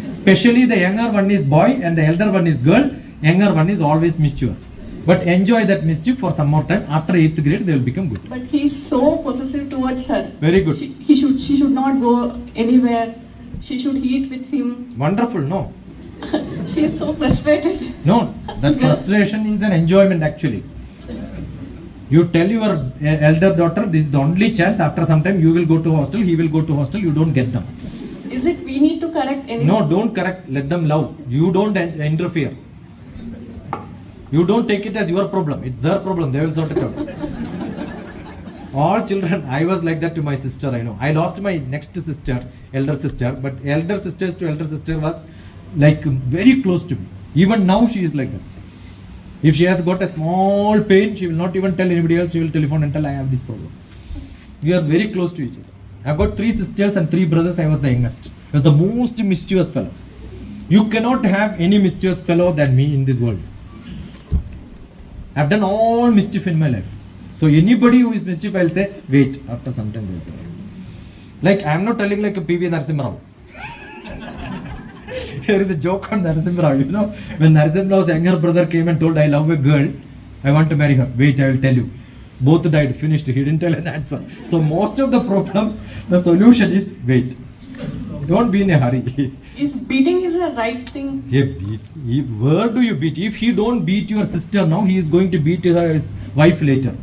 Especially the younger one is boy and the elder one is girl. Younger one is always mischievous. But enjoy that mischief for some more time. After 8th grade, they will become good. But he is so possessive towards her. Very good. She should not go anywhere. She should eat with him. Wonderful, no? She is so frustrated. No, that frustration is an enjoyment actually. You tell your elder daughter, this is the only chance. After some time, you will go to hostel, he will go to hostel, you don't get them. Is it we need to correct anything? No, don't correct. Let them love. You don't interfere. You don't take it as your problem. It's their problem. They will sort it out. All children, I was like that to my sister, I know. I lost my next sister, elder sister, but elder sisters to elder sister was like very close to me. Even now she is like that. If she has got a small pain, she will not even tell anybody else. She will telephone and tell, I have this problem. We are very close to each other. I have got 3 sisters and 3 brothers. I was the youngest. I was the most mischievous fellow. You cannot have any mischievous fellow than me in this world. I have done all mischief in my life. So anybody who is mischief, I will say, wait, after some time they will tell. Like, I am not telling like a PV Narasimha Rao. There is a joke on Narasimha Rao, you know. When Narasimha Rao's younger brother came and told, I love a girl, I want to marry her. Wait, I will tell you. Both died, finished. He didn't tell an answer. So most of the problems, the solution is wait. Don't be in a hurry. Is beating is the right thing? Where do you beat? If he don't beat your sister now, he is going to beat his wife later.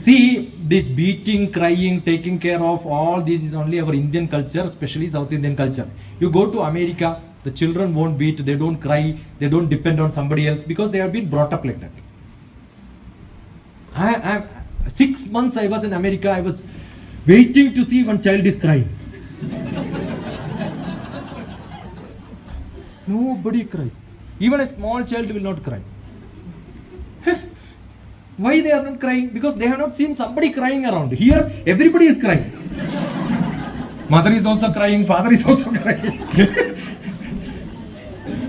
See, this beating, crying, taking care of, all this is only our Indian culture, especially South Indian culture. You go to America, the children won't beat, they don't cry, they don't depend on somebody else because they have been brought up like that. 6 months I was in America, I was waiting to see one child is crying. Nobody cries. Even a small child will not cry. Why they are not crying? Because they have not seen somebody crying around. Here, everybody is crying. Mother is also crying, father is also crying.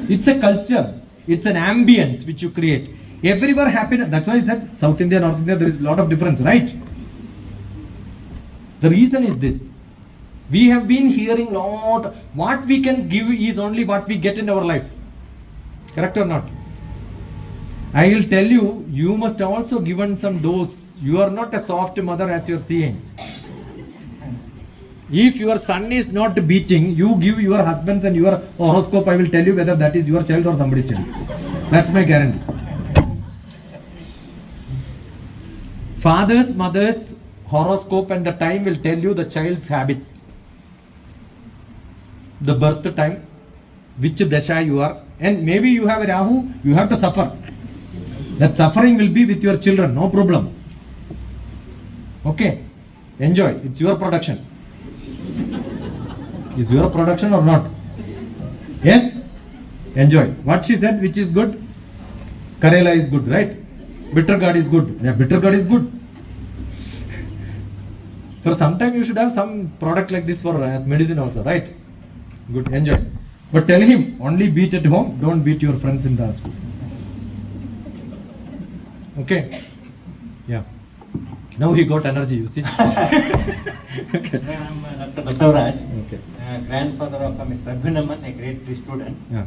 It's a culture. It's an ambience which you create. Everywhere happiness. That's why I said South India, North India, there is a lot of difference, right? The reason is this. We have been hearing a lot. What we can give is only what we get in our life. Correct or not? I will tell you, you must also given some dose. You are not a soft mother as you are seeing. If your son is not beating, you give your husbands and your horoscope, I will tell you whether that is your child or somebody's child. That's my guarantee. Father's, mother's horoscope and the time will tell you the child's habits. The birth time, which dasha you are, and maybe you have a Rahu, you have to suffer. That suffering will be with your children, no problem. Okay, enjoy, it's your production. Is your production or not? Yes? Enjoy. What she said, which is good? Karela is good, right? Bitter gourd is good. Yeah, bitter gourd is good. For some time you should have some product like this for as medicine also, right? Good, enjoy. But tell him, only beat at home, don't beat your friends in the school. Okay? Yeah. Now he got energy, you see. Okay. I'm Dr. Basavaraj, Okay. grandfather of Mr. Abhinaman, a grade 3 student. Yeah.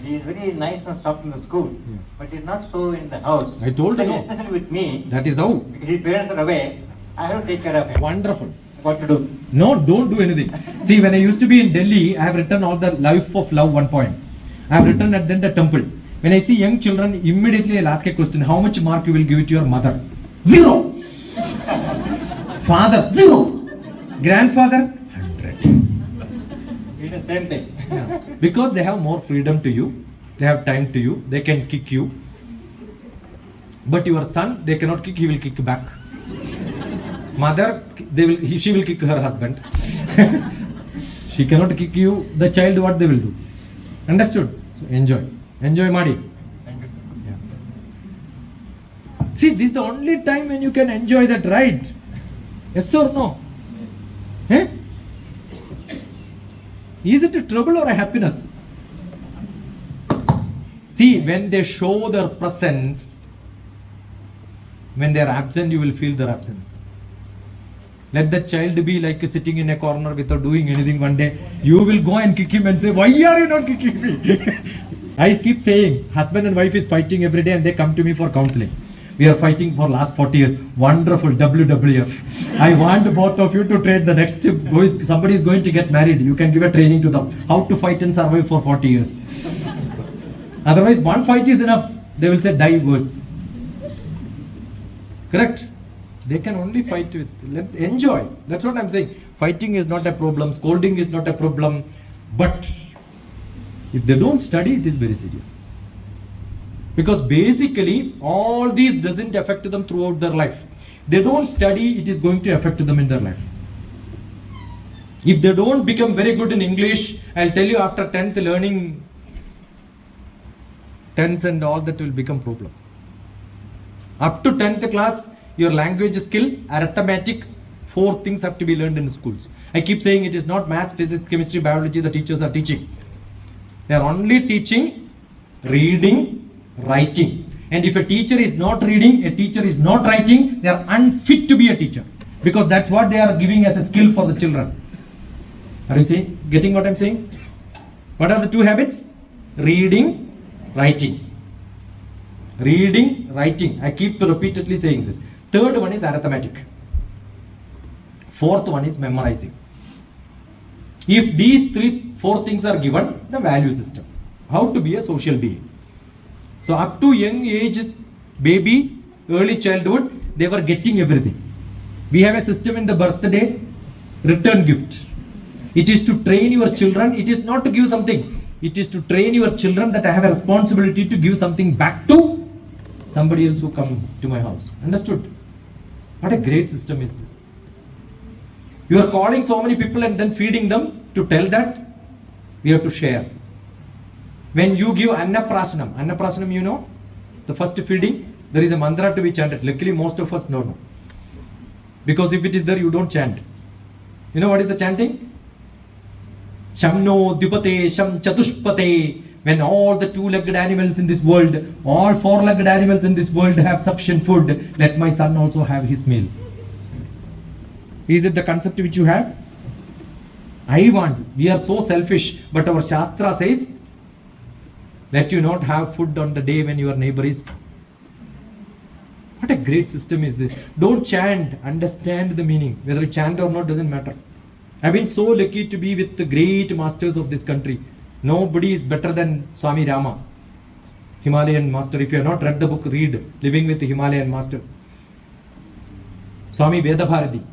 He is very nice and soft in the school, Yeah. but he's not so in the house. I told you. Especially with me, That is how. because his parents are away, I have to take care of him. Wonderful. What to do? No, don't do anything. See, when I used to be in Delhi, I have written all the Life of Love one poem. I have written at then the temple. When I see young children, immediately I'll ask a question: how much mark you will give it to your mother? 0. Father, 0. Grandfather, 100. He does the same thing. Yeah. Because they have more freedom to you, they have time to you, they can kick you. But your son, they cannot kick, he will kick back. Mother, she will kick her husband. She cannot kick you, the child, what they will do. Understood? So enjoy. Enjoy, Madi. Thank you. Yeah. See, this is the only time when you can enjoy that ride. Yes or no? Eh? Is it a trouble or a happiness? See, when they show their presence, when they are absent, you will feel their absence. Let the child be like sitting in a corner without doing anything one day. You will go and kick him and say, why are you not kicking me? I keep saying, husband and wife is fighting every day and they come to me for counseling. We are fighting for last 40 years. Wonderful, WWF. I want both of you to train the next, somebody is going to get married. You can give a training to them. How to fight and survive for 40 years. Otherwise, one fight is enough. They will say, die worse. Correct? They can only fight with, enjoy. That's what I'm saying. Fighting is not a problem. Scolding is not a problem. But if they don't study, it is very serious. Because basically, all these doesn't affect them throughout their life. They don't study, it is going to affect them in their life. If they don't become very good in English, I'll tell you after 10th learning tense and all that will become problem. Up to 10th class, your language skill, arithmetic, 4 things have to be learned in schools. I keep saying it is not maths, physics, chemistry, biology the teachers are teaching. They are only teaching reading, writing. And if a teacher is not reading, a teacher is not writing, they are unfit to be a teacher. Because that's what they are giving as a skill for the children. Are you saying, getting what I'm saying? What are the 2 habits? Reading, writing. Reading, writing. I keep repeatedly saying this. 3rd one is arithmetic. 4th one is memorizing. If these 4 things are given, the value system. How to be a social being. So up to young age, baby, early childhood, they were getting everything. We have a system in the birthday, return gift. It is to train your children. It is not to give something. It is to train your children that I have a responsibility to give something back to somebody else who come to my house. Understood? What a great system is this. You are calling so many people and then feeding them to tell that we have to share. When you give Annaprashanam, you know, the first feeding, there is a mantra to be chanted. Luckily, most of us don't know. Because if it is there, you don't chant. You know what is the chanting? Shamno Dupate Sham Chatushpate. When all the 2-legged animals in this world, all 4-legged animals in this world have sufficient food, let my son also have his meal. Is it the concept which you have? I want. We are so selfish, but our Shastra says, let you not have food on the day when your neighbor is. What a great system is this. Don't chant, understand the meaning. Whether you chant or not doesn't matter. I've been so lucky to be with the great masters of this country. Nobody is better than Swami Rama, Himalayan master. If you have not read the book, read Living with the Himalayan Masters. Swami Vedabharati,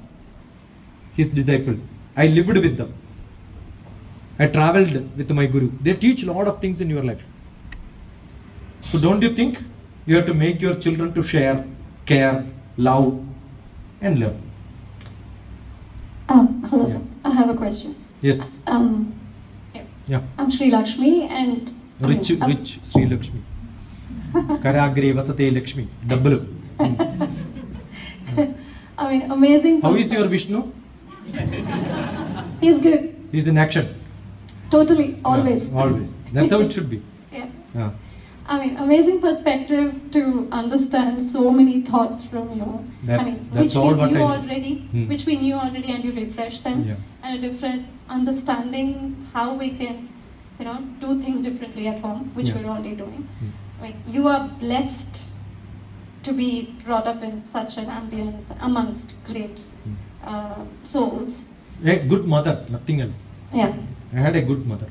his disciple. I lived with them. I traveled with my guru. They teach a lot of things in your life. So don't you think you have to make your children to share, care, love and learn? Hello, sir. I have a question. Yes. Yeah. I'm Sri Lakshmi and Rich Sri Lakshmi. Karagre Vasate Lakshmi. Double. I mean, amazing. How is your Vishnu? He's good. He's in action. Totally, always. Yeah, always. That's how it should be. Yeah. Yeah. I mean, amazing perspective to understand so many thoughts from you. That's which all we what knew I- already, Hmm. which we knew already, and you refreshed them, Yeah. and a different understanding how we can, do things differently at home, which Yeah. we're already doing. Hmm. Like you are blessed to be brought up in such an ambience amongst great souls. A good mother, nothing else. Yeah. I had a good mother.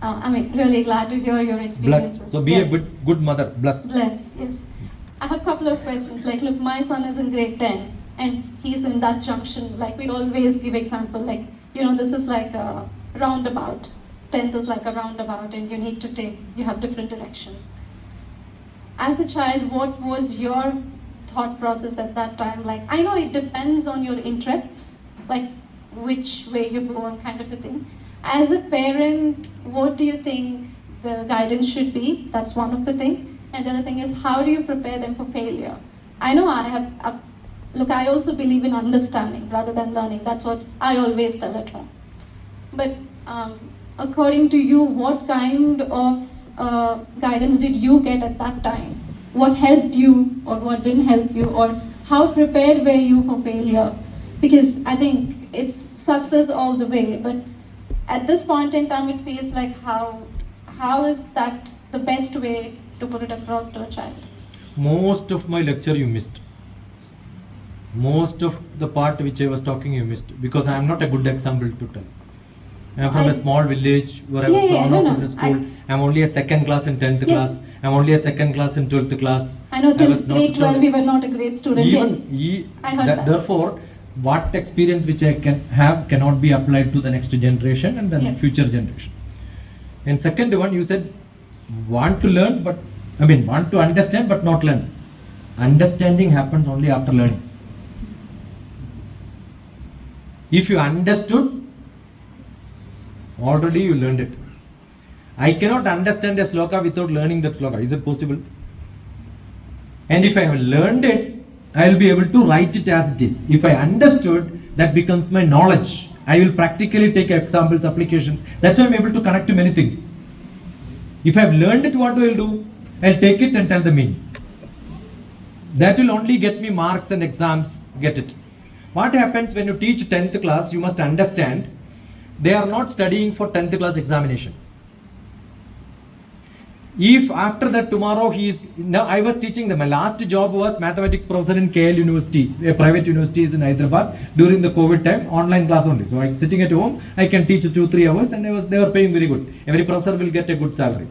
I mean, really glad to hear your experiences. Blessed. So be Yeah. a good mother. Blessed. Bless, yes. I have a couple of questions. Like, look, my son is in grade 10 and he's in that junction. Like, we always give example, like, this is like a roundabout. 10th is like a roundabout and you have different directions. As a child, what was your thought process at that time? Like, I know it depends on your interests, like which way you go and kind of a thing. As a parent, what do you think the guidance should be? That's one of the thing. And the other thing is, how do you prepare them for failure? I know I also believe in understanding rather than learning. That's what I always tell at home. But according to you, what kind of guidance did you get at that time? What helped you or what didn't help you? Or how prepared were you for failure? Because I think it's success all the way, but at this point in time, it feels like how is that the best way to put it across to a child? Most of my lecture you missed. Most of the part which I was talking you missed because I am not a good example to tell. I am from a small village where I was thrown out of the school. I am only a second class in 10th class. I am only a second class in 12th class. I know till was not grade 12 we were not a great student. I heard that. Therefore, what experience which I can have cannot be applied to the next generation and then future generation. And second one, you said want to understand but not learn. Understanding happens only after learning. If you understood, already you learned it. I cannot understand a sloka without learning that sloka. Is it possible? And if I have learned it, I will be able to write it as it is. If I understood, that becomes my knowledge. I will practically take examples, applications. That's why I'm able to connect to many things. If I have learned it, what will I do? I'll take it and tell the meaning. That will only get me marks and exams, get it. What happens when you teach 10th class, you must understand, they are not studying for 10th class examination. If after that tomorrow I was teaching them, my last job was mathematics professor in KL University, a private university is in Hyderabad during the COVID time, online class only. So I'm sitting at home, I can teach 2-3 hours and they were paying very good. Every professor will get a good salary.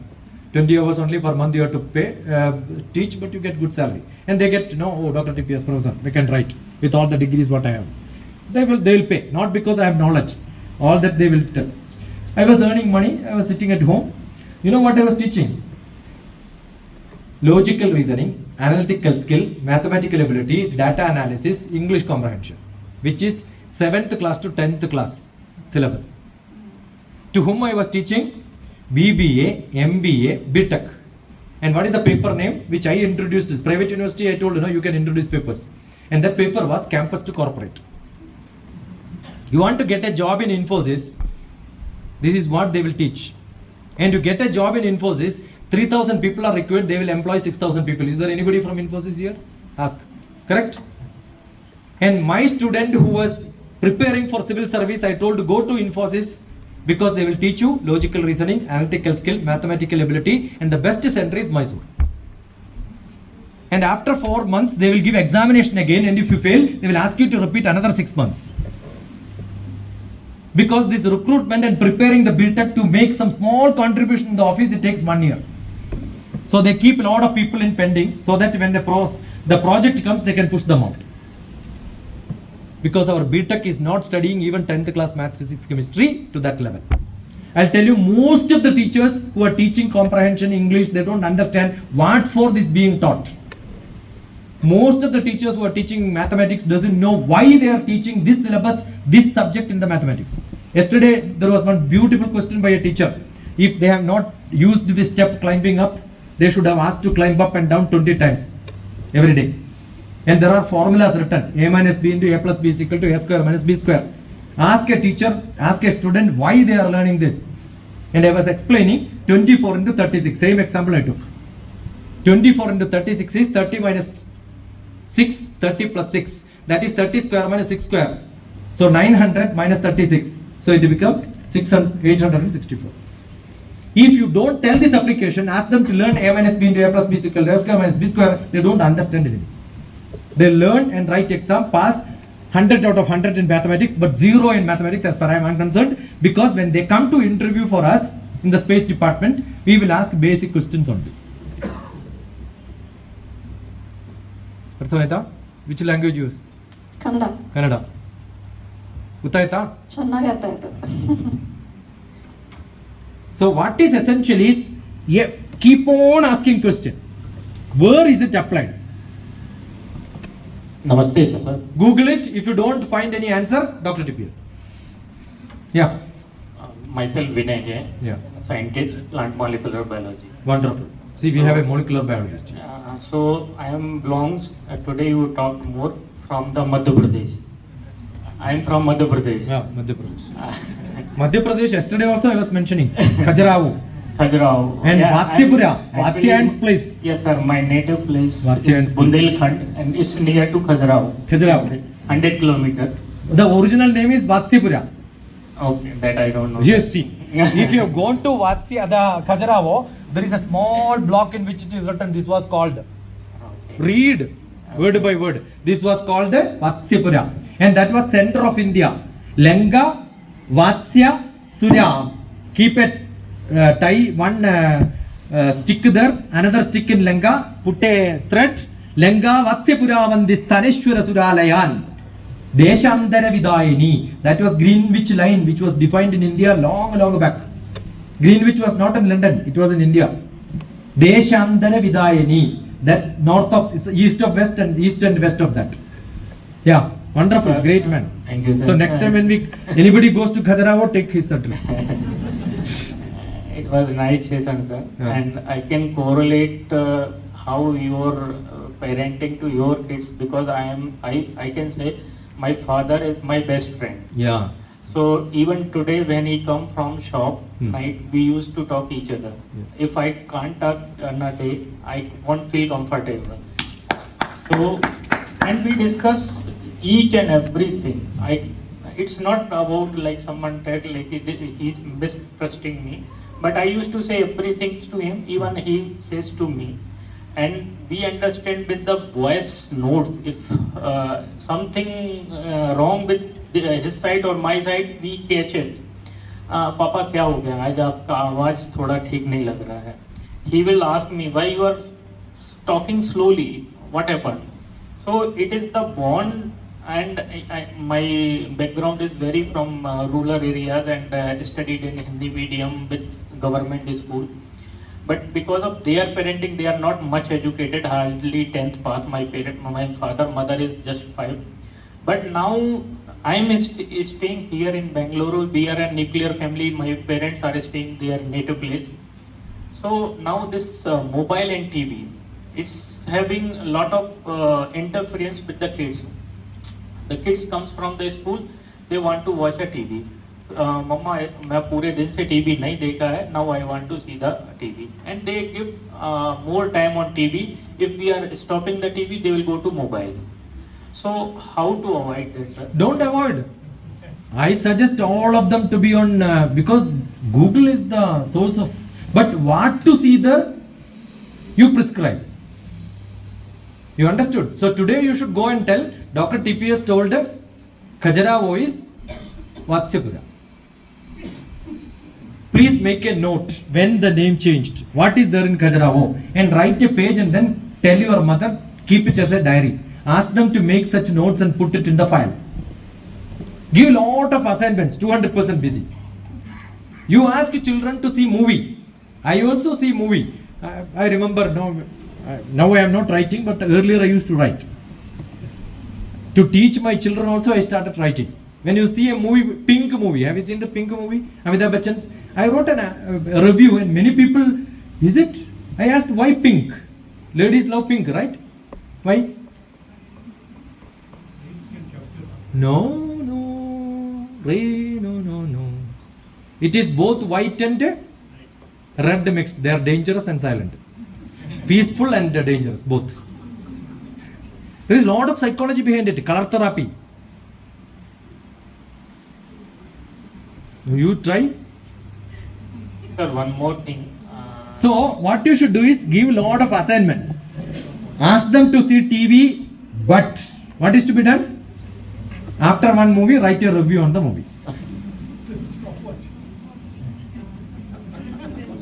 20 hours only per month you have to pay, teach, but you get good salary. And they get, DrTPS professor, they can write with all the degrees what I have. They will pay, not because I have knowledge. All that they will tell. I was earning money, I was sitting at home. You know what I was teaching? Logical reasoning, analytical skill, mathematical ability, data analysis, English comprehension, which is 7th class to 10th class syllabus. To whom I was teaching? BBA, MBA, BTech. And what is the paper name which I introduced? Private university, I told you can introduce papers. And that paper was campus to corporate. You want to get a job in Infosys, this is what they will teach. And to get a job in Infosys, 3,000 people are required, they will employ 6,000 people. Is there anybody from Infosys here? Ask. Correct? And my student who was preparing for civil service, I told to go to Infosys because they will teach you logical reasoning, analytical skill, mathematical ability, and the best center is Mysore. And after 4 months, they will give examination again, and if you fail, they will ask you to repeat another 6 months. Because this recruitment and preparing the BTech to make some small contribution in the office, it takes 1 year. So they keep a lot of people in pending so that when the project comes, they can push them out. Because our BTech is not studying even 10th class maths, physics, chemistry to that level. I'll tell you, most of the teachers who are teaching comprehension English, they don't understand what for this being taught. Most of the teachers who are teaching mathematics doesn't know why they are teaching this syllabus, this subject in the mathematics. Yesterday, there was one beautiful question by a teacher. If they have not used this step climbing up, they should have asked to climb up and down 20 times every day. And there are formulas written. A minus B into A plus B is equal to A square minus B square. Ask a teacher, ask a student why they are learning this. And I was explaining 24 into 36, same example I took. 24 into 36 is 30 minus 6, 30 plus 6. That is 30 square minus 6 square. So 900 minus 36. So it becomes 864. If you don't tell this application, ask them to learn A minus B into A plus B is equal to A square minus B square, they don't understand it. They learn and write exam, pass 100 out of 100 in mathematics, but 0 in mathematics as far as I am concerned, because when they come to interview for us in the space department, we will ask basic questions only. Which language you use? Kannada. Kannada. Gottaita? ಚೆನ್ನಾಗಿ ಅರ್ಥ ಆಯ್ತು. So what is essential is, keep on asking question. Where is it applied? Namaste, sir. Google it. If you don't find any answer, DrTPS. Yeah. Myself Vinay, Yeah. scientist, plant molecular biology. Wonderful. See, we have a molecular biologist. So I am belongs, today you talked more from the Madhya Pradesh. I am from Madhya Pradesh. Yeah, Madhya Pradesh. Madhya Pradesh, yesterday also I was mentioning. Khajuraho. Khajuraho. And Vatsipura. Vatsyayan's place. Yes, sir. My native place Vatsyayan's is Bundelkhand and it's near to Khajuraho. Khajuraho. 100 kilometers. The original name is Vatsipura. Okay, that I don't know. Yes, see. If you have gone to the Khajuraho, there is a small block in which it is written, this was called. Okay. Read word by word. This was called the Vatsipura. And that was center of India. Lenga, Vatsya, Surya. Keep it, tie one stick there, another stick in Lenga, put a thread. Lenga, Vatsipura, Vandisthaneshwara Suralayan. Deshandara Vidayini. That was Greenwich line, which was defined in India long back. Greenwich was not in London, it was in India. Deshandara Vidayini. That north of, east of west and east and west of that. Yeah, wonderful, Sir, great man. Thank you, sir. So next time when anybody goes to Khajuraho, take his address. It was a nice session, sir. Yeah. And I can correlate how your parenting to your kids, because I can say my father is my best friend. Yeah. So even today when he come from shop, night we used to talk each other. Yes. If I can't talk on a day, I won't feel comfortable. So, and we discuss each and everything. It's not about like someone said like he's mistrusting me, but I used to say everything to him, even he says to me. And we understand with the voice notes, if something wrong with his side or my side, we catch it. पापा क्या हो गया आज आपका आवाज थोड़ा ठीक नहीं लग रहा है. He will ask me why you are talking slowly, what happened. So it is the bond, and my background is very from rural areas and studied in Hindi medium with government school. But because of their parenting, they are not much educated, hardly 10th pass. My mother is just 5. But now I am staying here in Bangalore. We are a nuclear family. My parents are staying their native place. So now this mobile and TV, it's having a lot of interference with the kids. The kids comes from the school, they want to watch a TV. Mama, मैं पूरे दिन से TV नहीं देखा है. Now I want to see the TV, and they give more time on TV. If we are stopping the TV, they will go to mobile. So how to avoid that, sir? Don't avoid. I suggest all of them to be on, because Google is the source of, but what to see there, you prescribe. You understood? So today you should go and tell, DrTPS told Khajuraho is Vatsipura. Please make a note when the name changed. What is there in Khajuraho? And write a page and then tell your mother, keep it as a diary. Ask them to make such notes and put it in the file. Give a lot of assignments, 200% busy. You ask children to see movie. I also see movie. I remember now I am not writing, but earlier I used to write. To teach my children also I started writing. When you see a movie, Pink movie, have you seen the Pink movie? Amitabh Bachchan's? I wrote a review and many people, is it? I asked why pink? Ladies love pink, right? Why? No. No. It is both white and red mixed. They are dangerous and silent. Peaceful and dangerous, both. There is a lot of psychology behind it. Color therapy. You try? Sir, one more thing. So what you should do is give a lot of assignments. Ask them to see TV, but what is to be done? After one movie, write a review on the movie.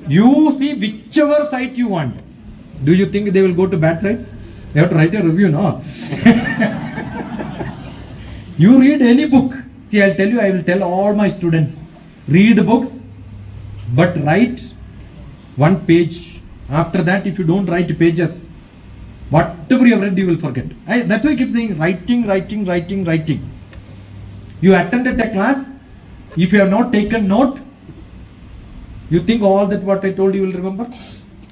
You see whichever site you want. Do you think they will go to bad sites? They have to write a review, no? You read any book. See, I'll tell you, I will tell all my students, read books, but write one page. After that, if you don't write pages, whatever you have read, you will forget. That's why I keep saying writing. You attended a class, if you have not taken note, you think all that what I told you will remember?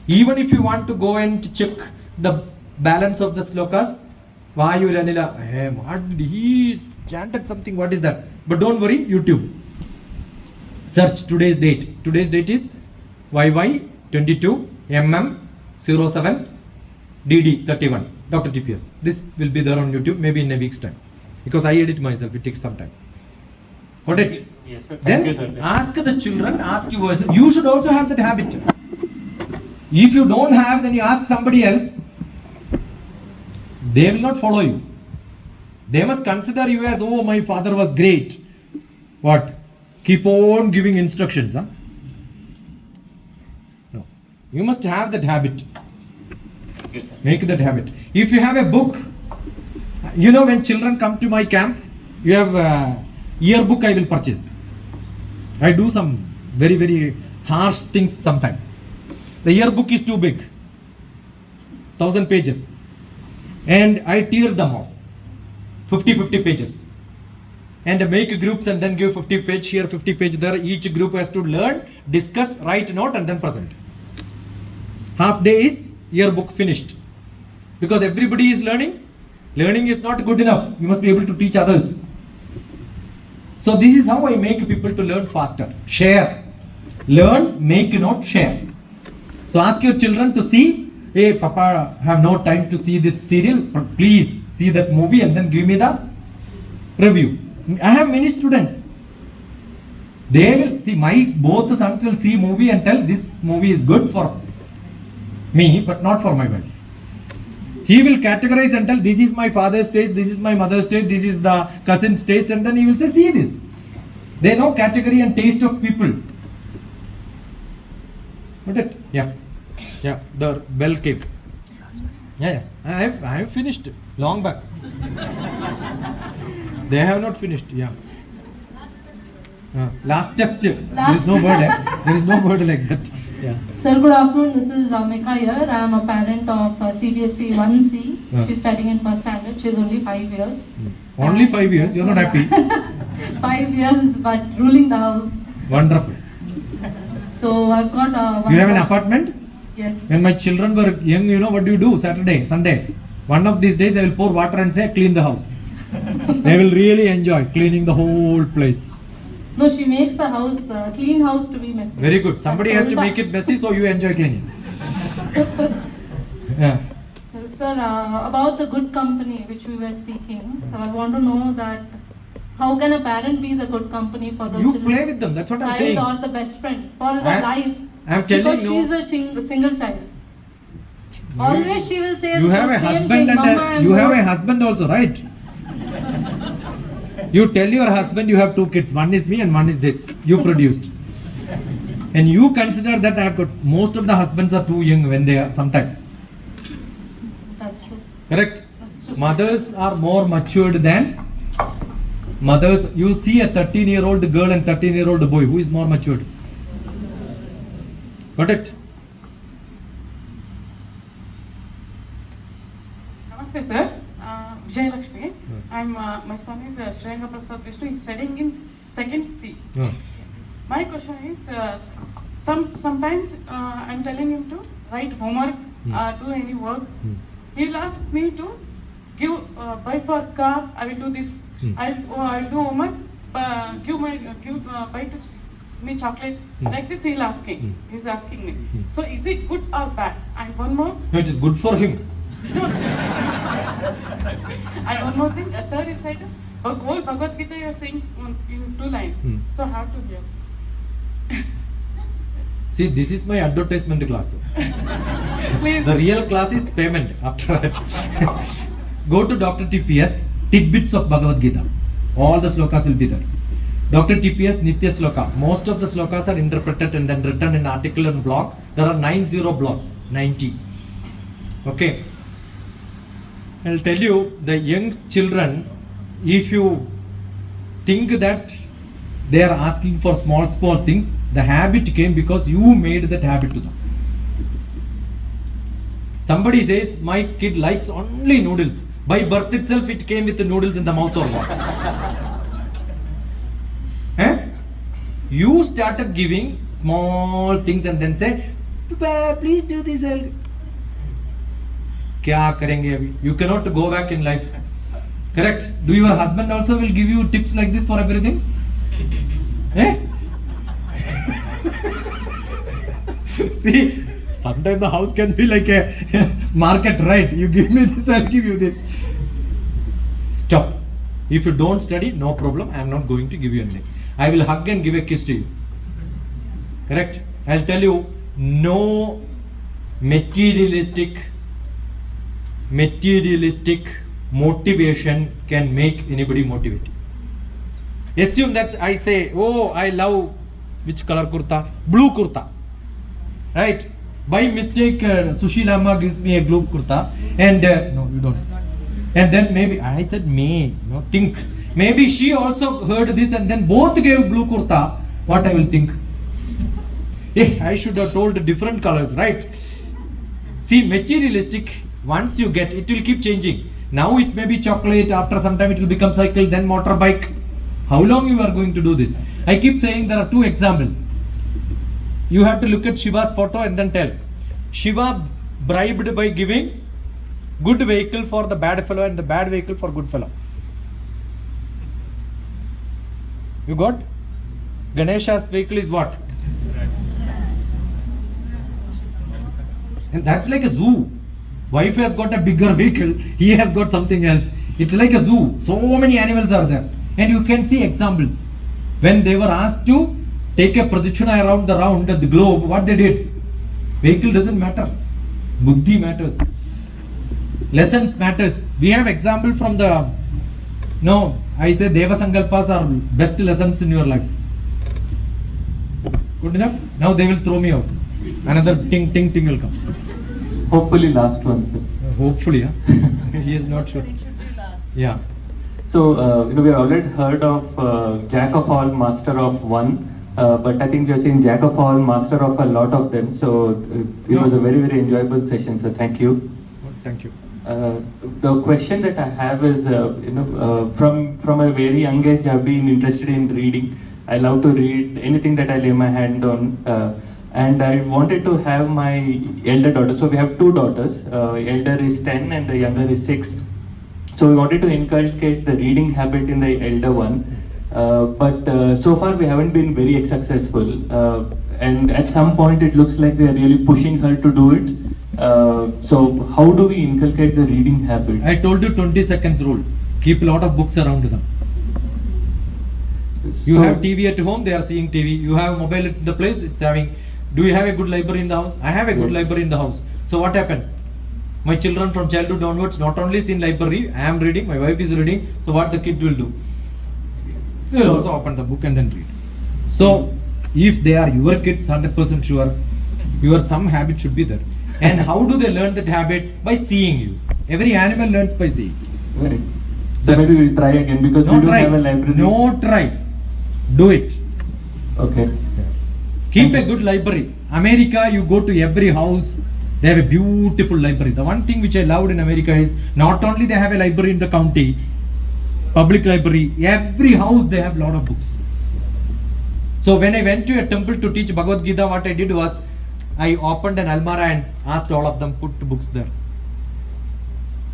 Even if you want to go and check the balance of the slokas, Vayu Lanila, hey, what did he chanted something, what is that? But don't worry, YouTube. Search today's date. Today's date is YY22 MM07 DD31 DrTPS. This will be there on YouTube maybe in a week's time. Because I edit myself, it takes some time. Got it? Yes, sir. Then Thank you, sir. ask the children, ask yours. You should also have that habit. If you don't have, then you ask somebody else. They will not follow you. They must consider you as, oh, my father was great. What? Keep on giving instructions. Huh? No. You must have that habit. Yes, sir. Make that habit. If you have a book, you know, when children come to my camp, you have a yearbook I will purchase. I do some very harsh things sometimes. The yearbook is too big, 1000 pages, and I tear them off, 50 pages, and make groups and then give 50 page here, 50 page there. Each group has to learn, discuss, write note and then present. Half day is yearbook finished, because everybody is learning. Learning is not good enough. You must be able to teach others. So this is how I make people to learn faster. Share. Learn, make note, share. So ask your children to see, hey, Papa, have no time to see this serial, but please see that movie and then give me the review. I have many students. They will see, both sons will see movie and tell this movie is good for me, but not for my wife. He will categorize and tell this is my father's taste, this is my mother's taste, this is the cousin's taste, and then he will say, see this. They know category and taste of people. Got it? Yeah. The bell caves. Yeah. I have finished long back. They have not finished. Yeah. Last test. There is no word. There is no word like that. Yeah. Sir, good afternoon. This is Amika here. I am a parent of CBSE 1C. She is studying in first standard. She is only 5 years. Only 5 years? You are not happy? 5 years, but ruling the house. Wonderful. So I've got You have an apartment? Yes. When my children were young, you know what do you do? Saturday, Sunday. One of these days I will pour water and say, clean the house. They will really enjoy cleaning the whole place. No, she makes the house, clean house to be messy. Very good. Somebody has to make it messy, so you enjoy cleaning. Yeah. Sir, about the good company which we were speaking, I want to know that how can a parent be the good company for the You children? play with them, that's what I'm saying. Child or the best friend for the life. I'm telling you. Because she's a single child. Always she will say You the have a same husband thing, and Mama, you have a husband also, right? You tell your husband you have 2 kids, one is me and one is this, you produced. And you consider that I have got, most of the husbands are too young when they are sometime. That's true. Correct? Mothers are more matured than mothers. You see a 13-year-old girl and 13-year-old boy, who is more matured? Got it? Namaste, sir. Vijay Lakshmi. My son is Shrenga Prasad Vishnu. He's studying in 2nd C. Yeah. My question is, sometimes I'm telling him to write homework, do any work. He will ask me to give, buy for car, I will do this. I'll do homework, buy to me chocolate. Like this he's asking me. So is it good or bad? And one more. No, it is good for him. And one more thing, sir, he said, whole Bhagavad Gita you are saying in 2 lines. So how to hear? See, this is my advertisement class. Please. The real class is payment after that. Go to DrTPS, tidbits of Bhagavad Gita. All the slokas will be there. DrTPS Nitya Sloka. Most of the slokas are interpreted and then written in article and blog. There are 90 blogs. 90. Okay. I'll tell you, the young children, if you think that they are asking for small things, the habit came because you made that habit to them. Somebody says, my kid likes only noodles. By birth itself, it came with the noodles in the mouth or what? You started giving small things and then say, Papa, please do this. Kya karenge abhi? You cannot go back in life. Correct? Do your husband also will give you tips like this for everything? See, sometimes the house can be like a market, right? You give me this, I'll give you this. Stop. If you don't study, no problem. I am not going to give you anything. I will hug and give a kiss to you. Correct? I'll tell you, no materialistic motivation can make anybody motivated. Assume that I say, oh, I love which color kurta? Blue kurta. Right? By mistake, Sushila Amma gives me a blue kurta, and no, you don't. And then maybe I said, think. Maybe she also heard this, and then both gave blue kurta. What I will think? I should have told different colors, right? See, materialistic. Once you get, it will keep changing. Now it may be chocolate. After some time, it will become cycle, then motorbike. How long you are going to do this? I keep saying there are 2 examples. You have to look at Shiva's photo and then tell. Shiva bribed by giving good vehicle for the bad fellow and the bad vehicle for good fellow. You got? Ganesha's vehicle is what? And that's like a zoo. Wife has got a bigger vehicle, he has got something else. It's like a zoo. So many animals are there. And you can see examples. When they were asked to take a pradakshina around the globe, what they did? Vehicle doesn't matter. Buddhi matters. Lessons matters. We have example from the, I say Deva Sankalpas are best lessons in your life. Good enough? Now they will throw me out. Another ting will come. Hopefully last one, sir. Hopefully, huh? He is not sure. Yeah. So, we have already heard of Jack of all, Master of one, but I think we have seen Jack of all, Master of a lot of them. So, it was a very, very enjoyable session, so thank you. Thank you. The question that I have is, from a very young age, I've been interested in reading. I love to read anything that I lay my hand on. And I wanted to have my elder daughter. So we have 2 daughters. Elder is 10 and the younger is 6. So we wanted to inculcate the reading habit in the elder one. But so far we haven't been very successful. And at some point it looks like we are really pushing her to do it. So how do we inculcate the reading habit? I told you 20 seconds rule. Keep a lot of books around them. You have TV at home, they are seeing TV. You have mobile at the place, it's having. Do you have a good library in the house? I have a good library in the house. So what happens? My children from childhood onwards not only see in library, I am reading, my wife is reading. So what the kid will do? They will also open the book and then read. So if they are your kids, 100% sure, your some habit should be there. And how do they learn that habit? By seeing you. Every animal learns by seeing. Right. So maybe we'll try again because we don't have a library. No try. Do it. Okay. Keep a good library. America, you go to every house, they have a beautiful library. The one thing which I loved in America is not only they have a library in the county, public library, every house they have a lot of books. So when I went to a temple to teach Bhagavad Gita, what I did was I opened an almara and asked all of them put books there.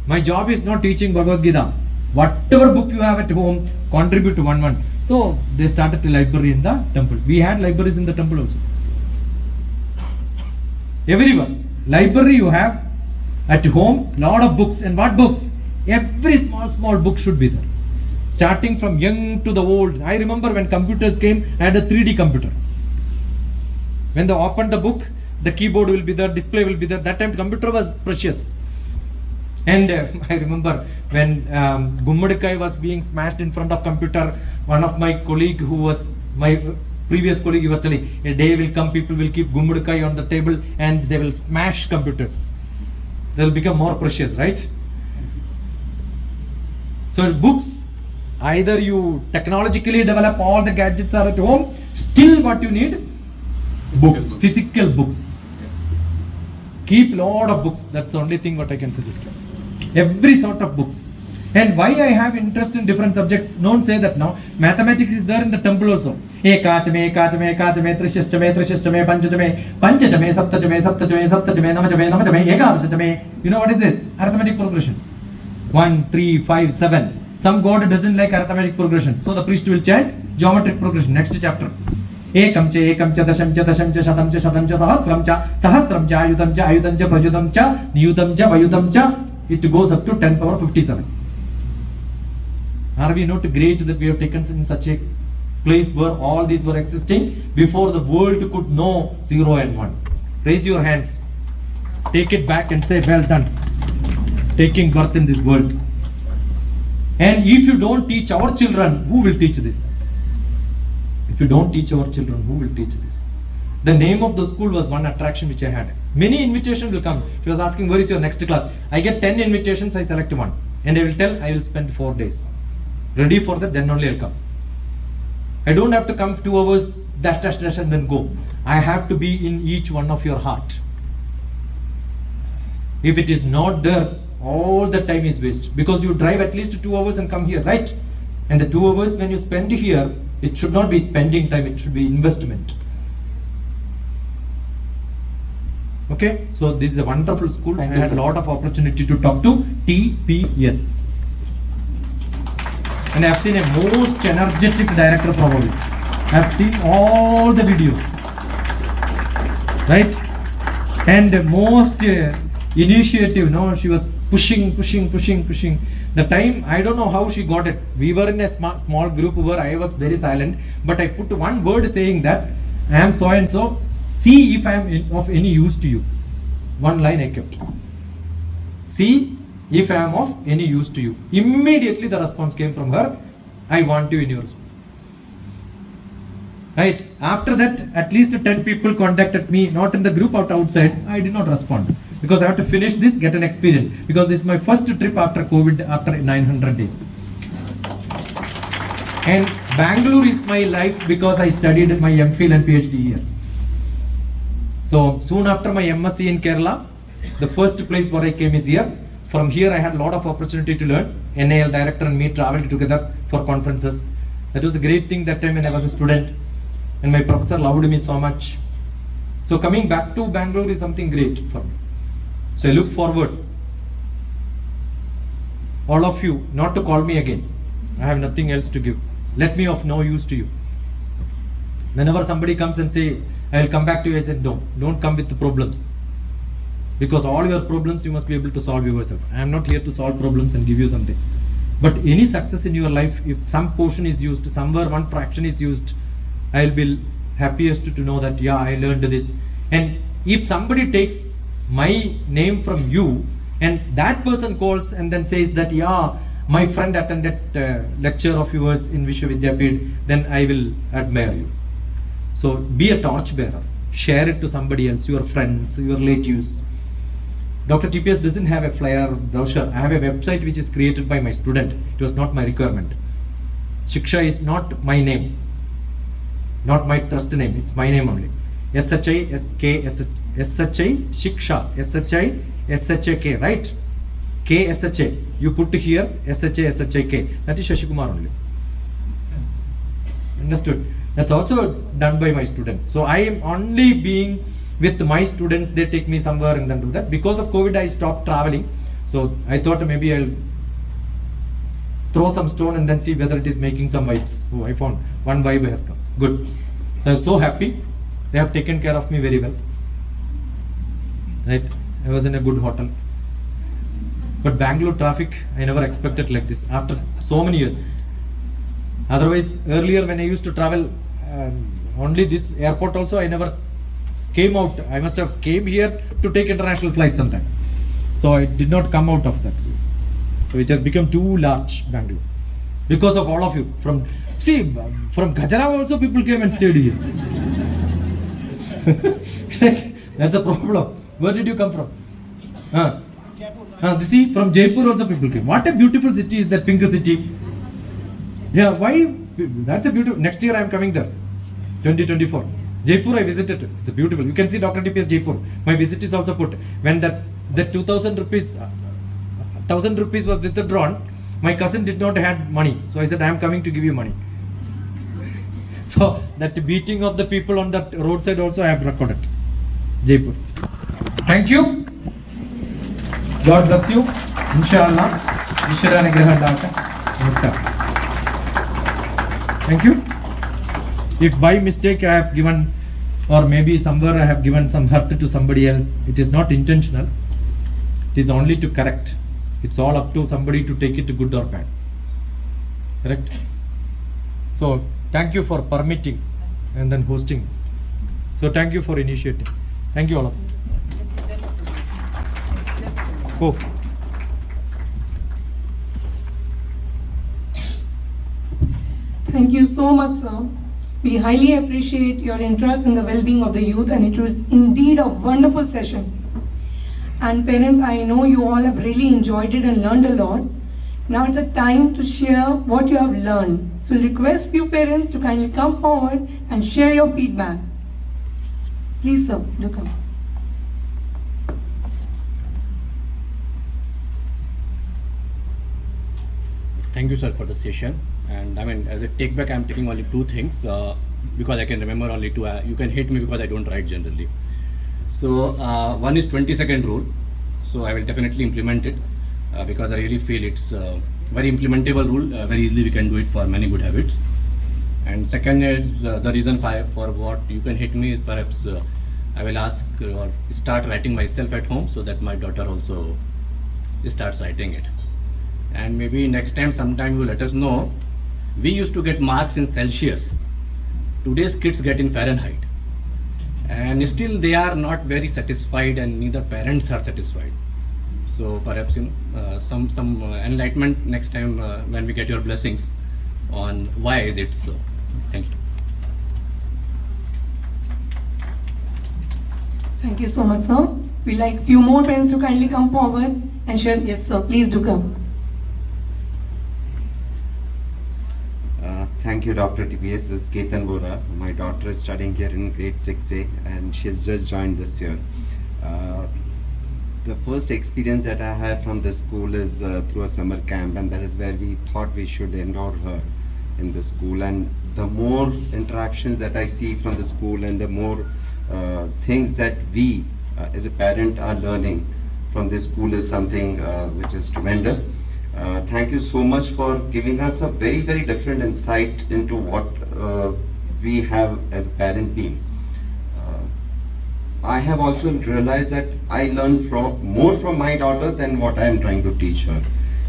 My job is not teaching Bhagavad Gita. Whatever book you have at home, contribute to one. So they started a library in the temple. We had libraries in the temple also. Everywhere, library you have at home, lot of books. And what books? Every small book should be there. Starting from young to the old. I remember when computers came, I had a 3D computer. When they opened the book, the keyboard will be there, display will be there. That time computer was precious. And I remember when Gummadikai was being smashed in front of computer, one of my colleague who was my previous colleague, he was telling, a day will come, people will keep Gummadikai on the table and they will smash computers. They will become more precious, right? So books, either you technologically develop, all the gadgets are at home, still what you need? Books, physical books. Keep lot of books, that's the only thing what I can suggest you. Every sort of books. And why I have interest in different subjects, don't say that now. Mathematics is there in the temple also. Ekachame, ekachame, ekachame, trishashchame, trishashchame, panchachame, panchachame, saptachame, saptachame, saptachame, namachame, namachame, ekadashachame. You know what is this? Arithmetic progression. 1, 3, 5, 7. Some god doesn't like arithmetic progression. So the priest will chant geometric progression. Next chapter. Ekam cha, dasham cha, shatam cha, sahasram cha, ayudam cha, prajudam cha, niyutam cha, vayudam cha. It goes up to 10 power 57. Are we not great that we have taken in such a place where all these were existing before the world could know 0 and 1? Raise your hands. Take it back and say, well done. Taking birth in this world. And if you don't teach our children, who will teach this? If you don't teach our children, who will teach this? The name of the school was one attraction which I had. Many invitations will come. She was asking, where is your next class? I get 10 invitations, I select one. And I will tell, I will spend 4 days. Ready for that, then only I'll come. I don't have to come 2 hours, dash and then go. I have to be in each one of your heart. If it is not there, all the time is waste. Because you drive at least 2 hours and come here, right? And the 2 hours when you spend here, it should not be spending time, it should be investment. Okay, so this is a wonderful school. I had a lot of opportunity to talk to TPS. And I have seen a most energetic director probably. I have seen all the videos. Right? And most initiative, no, she was pushing. The time, I don't know how she got it. We were in a small group where I was very silent. But I put one word saying that I am so and so. See if I am of any use to you. One line I kept. See if I am of any use to you. Immediately the response came from her. I want you in your school. Right. After that, at least 10 people contacted me, not in the group, out outside. I did not respond. Because I have to finish this, get an experience. Because this is my first trip after COVID, after 900 days. And Bangalore is my life because I studied my MPhil and PhD here. So soon after my MSc in Kerala, the first place where I came is here. From here I had a lot of opportunity to learn. NAL director and me traveled together for conferences. That was a great thing that time when I was a student. And my professor loved me so much. So coming back to Bangalore is something great for me. So I look forward, all of you, not to call me again. I have nothing else to give. Let me of no use to you. Whenever somebody comes and say, I will come back to you, I said, no, don't come with the problems. Because all your problems you must be able to solve yourself. I am not here to solve problems and give you something. But any success in your life, if some portion is used, somewhere one fraction is used, I will be happiest to know that, yeah, I learned this. And if somebody takes my name from you, and that person calls and then says that, yeah, my friend attended lecture of yours in Vishwavidyapith, then I will admire you. So be a torch bearer. Share it to somebody else, your friends, your relatives. DrTPS doesn't have a flyer brochure. I have a website which is created by my student. It was not my requirement. Shiksha is not my name, not my trust name. It's my name only. SHI, SK, SHI, Shiksha, SHI, SHK, right? K, SHA. You put here SHA, SHK. That is Shashikumar only. Understood? That's also done by my student. So I am only being with my students, they take me somewhere and then do that. Because of COVID, I stopped traveling. So I thought maybe I'll throw some stone and then see whether it is making some vibes. Oh, I found one vibe has come. Good. So I was so happy. They have taken care of me very well. Right. I was in a good hotel. But Bangalore traffic, I never expected like this after so many years. Otherwise, earlier when I used to travel, only this airport also, I never came out. I must have came here to take international flight sometime. So I did not come out of that place. So it has become too large, Bangalore. Because of all of you. From Gajarawa also people came and stayed here. That's a problem. Where did you come from? See, from Jaipur also people came. What a beautiful city is that, pink city. Yeah, why? That's a beautiful. Next year I am coming there. 2024. Jaipur I visited. It's a beautiful. You can see DrTPS Jaipur. My visit is also put. When that 2,000 rupees, 1,000 rupees was withdrawn, my cousin did not have money. So I said, I am coming to give you money. So that beating of the people on that roadside also I have recorded. Jaipur. Thank you. God bless you. Inshallah. Thank you. If by mistake I have given, or maybe somewhere I have given some hurt to somebody else, it is not intentional. It is only to correct. It's all up to somebody to take it to good or bad. Correct? So thank you for permitting and then hosting. So thank you for initiating. Thank you all of you. Go. Thank you so much, sir. We highly appreciate your interest in the well-being of the youth, and it was indeed a wonderful session. And parents, I know you all have really enjoyed it and learned a lot. Now it's a time to share what you have learned. So we'll request few parents to kindly come forward and share your feedback. Please, sir, do come. Thank you, sir, for the session. And I mean, as a take back, I'm taking only two things because I can remember only two. You can hate me because I don't write generally. So one is 20-second rule. So I will definitely implement it because I really feel it's a very implementable rule. Very easily we can do it for many good habits. And second is the reason for what you can hate me is perhaps I will ask or start writing myself at home so that my daughter also starts writing it. And maybe next time, sometime you let us know. We used to get marks in Celsius. Today's kids get in Fahrenheit. And still they are not very satisfied, and neither parents are satisfied. So perhaps some enlightenment next time when we get your blessings on why is it so. Thank you. Thank you so much, sir. We'd like few more parents to kindly come forward and share. Yes, sir. Please do come. Thank you, Dr. TPS. This is Ketan Bora. My daughter is studying here in grade 6A and she has just joined this year. The first experience that I have from this school is through a summer camp, and that is where we thought we should enroll her in the school. And the more interactions that I see from the school and the more things that we as a parent are learning from this school is something which is tremendous. Thank you so much for giving us a very, very different insight into what we have as a parent team. I have also realized that I learn more from my daughter than what I am trying to teach her.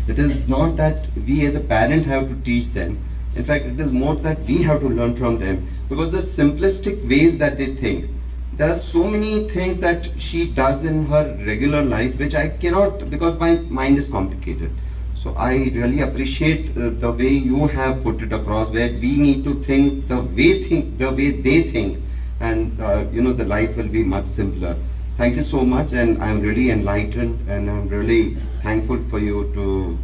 It is not that we as a parent have to teach them. In fact, it is more that we have to learn from them, because the simplistic ways that they think. There are so many things that she does in her regular life which I cannot, because my mind is complicated. So I really appreciate the way you have put it across, where we need to think the way they think, and the life will be much simpler. Thank you so much, and I'm really enlightened, and I'm really thankful for you to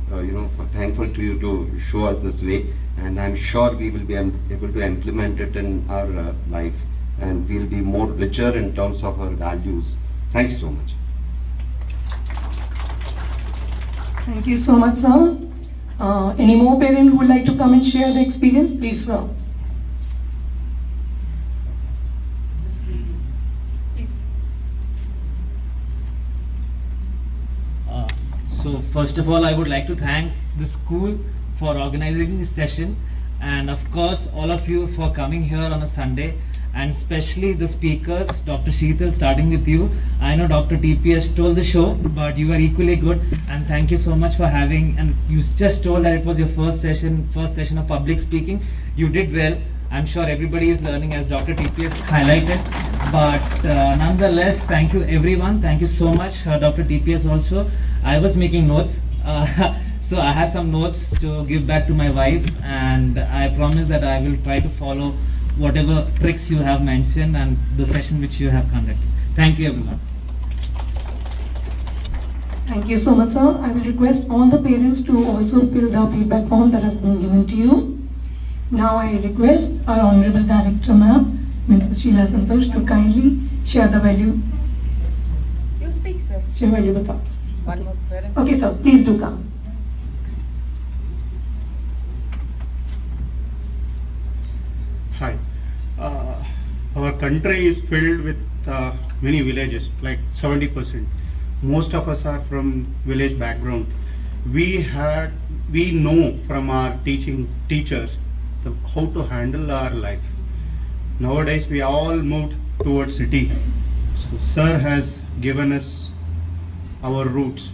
thankful to you to show us this way, and I'm sure we will be able to implement it in our life, and we'll be more richer in terms of our values. Thank you so much. Thank you so much, sir. Any more parents who would like to come and share the experience? Please, sir. Please. So first of all, I would like to thank the school for organizing this session, and of course all of you for coming here on a Sunday, and especially the speakers, Dr. Sheetal, starting with you. I know Dr. TPS stole the show, but you are equally good, and thank you so much for having, and you just told that it was your first session of public speaking. You did well. I'm sure everybody is learning, as Dr. TPS highlighted, but nonetheless, thank you everyone. Thank you so much, Dr. TPS also. I was making notes, so I have some notes to give back to my wife, and I promise that I will try to follow whatever tricks you have mentioned and the session which you have conducted. Thank you everyone. Thank you so much, sir. I will request all the parents to also fill the feedback form that has been given to you. Now I request our Honorable Director Ma'am, Mrs. Sheila Santosh, to kindly share the value. You speak, sir. Share valuable thoughts. One more parent. Okay, sir. Please do come. Hi. Our country is filled with many villages, like 70%. Most of us are from village background. We know from our teachers how to handle our life. Nowadays we all moved towards city. So sir has given us our roots.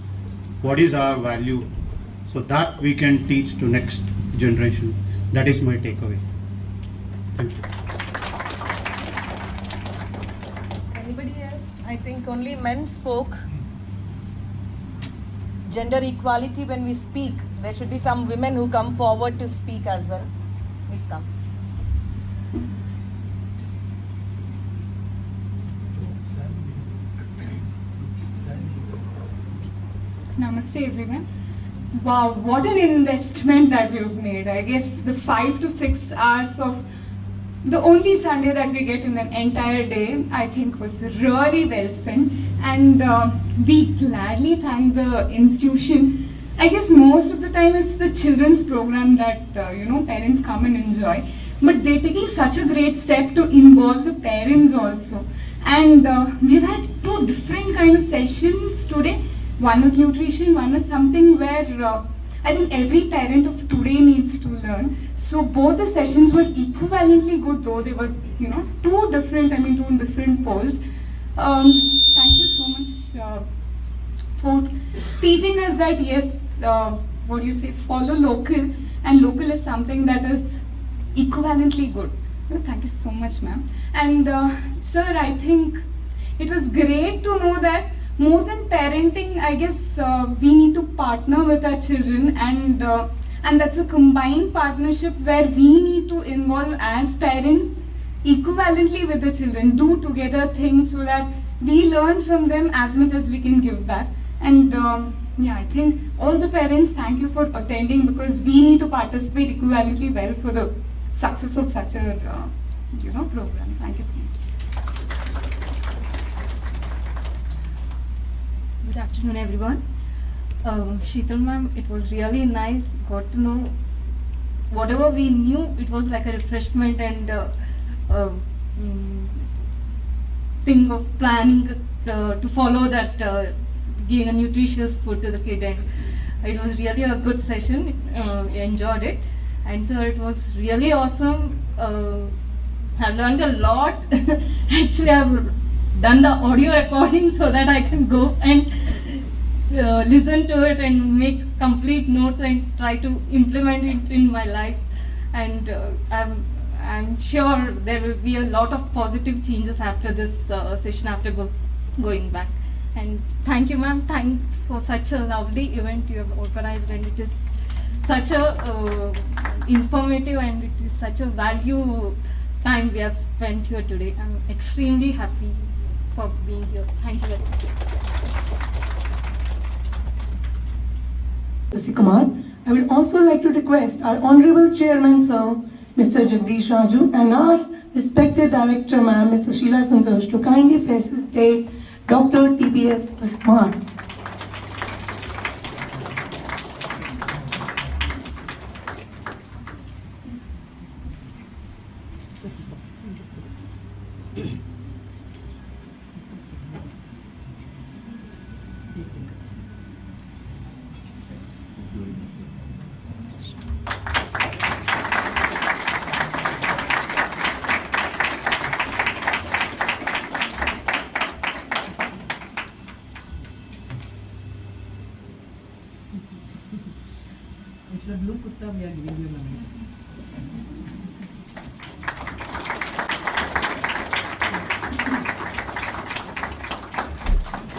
What is our value? So that we can teach to next generation. That is my takeaway. Thank you. Anybody else? I think only men spoke. Gender equality, when we speak, there should be some women who come forward to speak as well. Please come. Namaste everyone. Wow, what an investment that we've made. I guess the 5 to 6 hours of the only Sunday that we get in an entire day, I think was really well spent. And we gladly thank the institution. I guess most of the time it's the children's program that, parents come and enjoy. But they're taking such a great step to involve the parents also. And we've had 2 different kind of sessions today. One is nutrition, one is something where I think every parent of today needs to learn. So both the sessions were equivalently good, though they were, 2 different poles. Thank you so much for teaching us that yes, follow local, and local is something that is equivalently good. Thank you so much, ma'am. And sir, I think it was great to know that more than parenting, I guess we need to partner with our children, and that's a combined partnership where we need to involve as parents equivalently with the children, do together things so that we learn from them as much as we can give back. And I think all the parents, thank you for attending, because we need to participate equivalently well for the success of such a program. Thank you so much. Good afternoon, everyone. Sheetal ma'am, it was really nice. Got to know whatever we knew. It was like a refreshment and thing of planning to follow that, giving a nutritious food to the kid, and it was really a good session. I enjoyed it, and so it was really awesome. I've learned a lot. Actually, I've done the audio recording so that I can go and listen to it and make complete notes and try to implement it in my life. And I'm sure there will be a lot of positive changes after this session, after going back. And thank you, ma'am. Thanks for such a lovely event you have organized, and it is such a informative, and it is such a value time we have spent here today. I'm extremely happy for being here. Thank you very much. Kumar, I would also like to request our Honorable Chairman, Sir, Mr. Jagdish Raju, and our respected Director, Ma'am, Mrs. Sheila Santosh, to kindly facilitate Dr. TPS Kumar.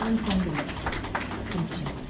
Hands down below. Thank you.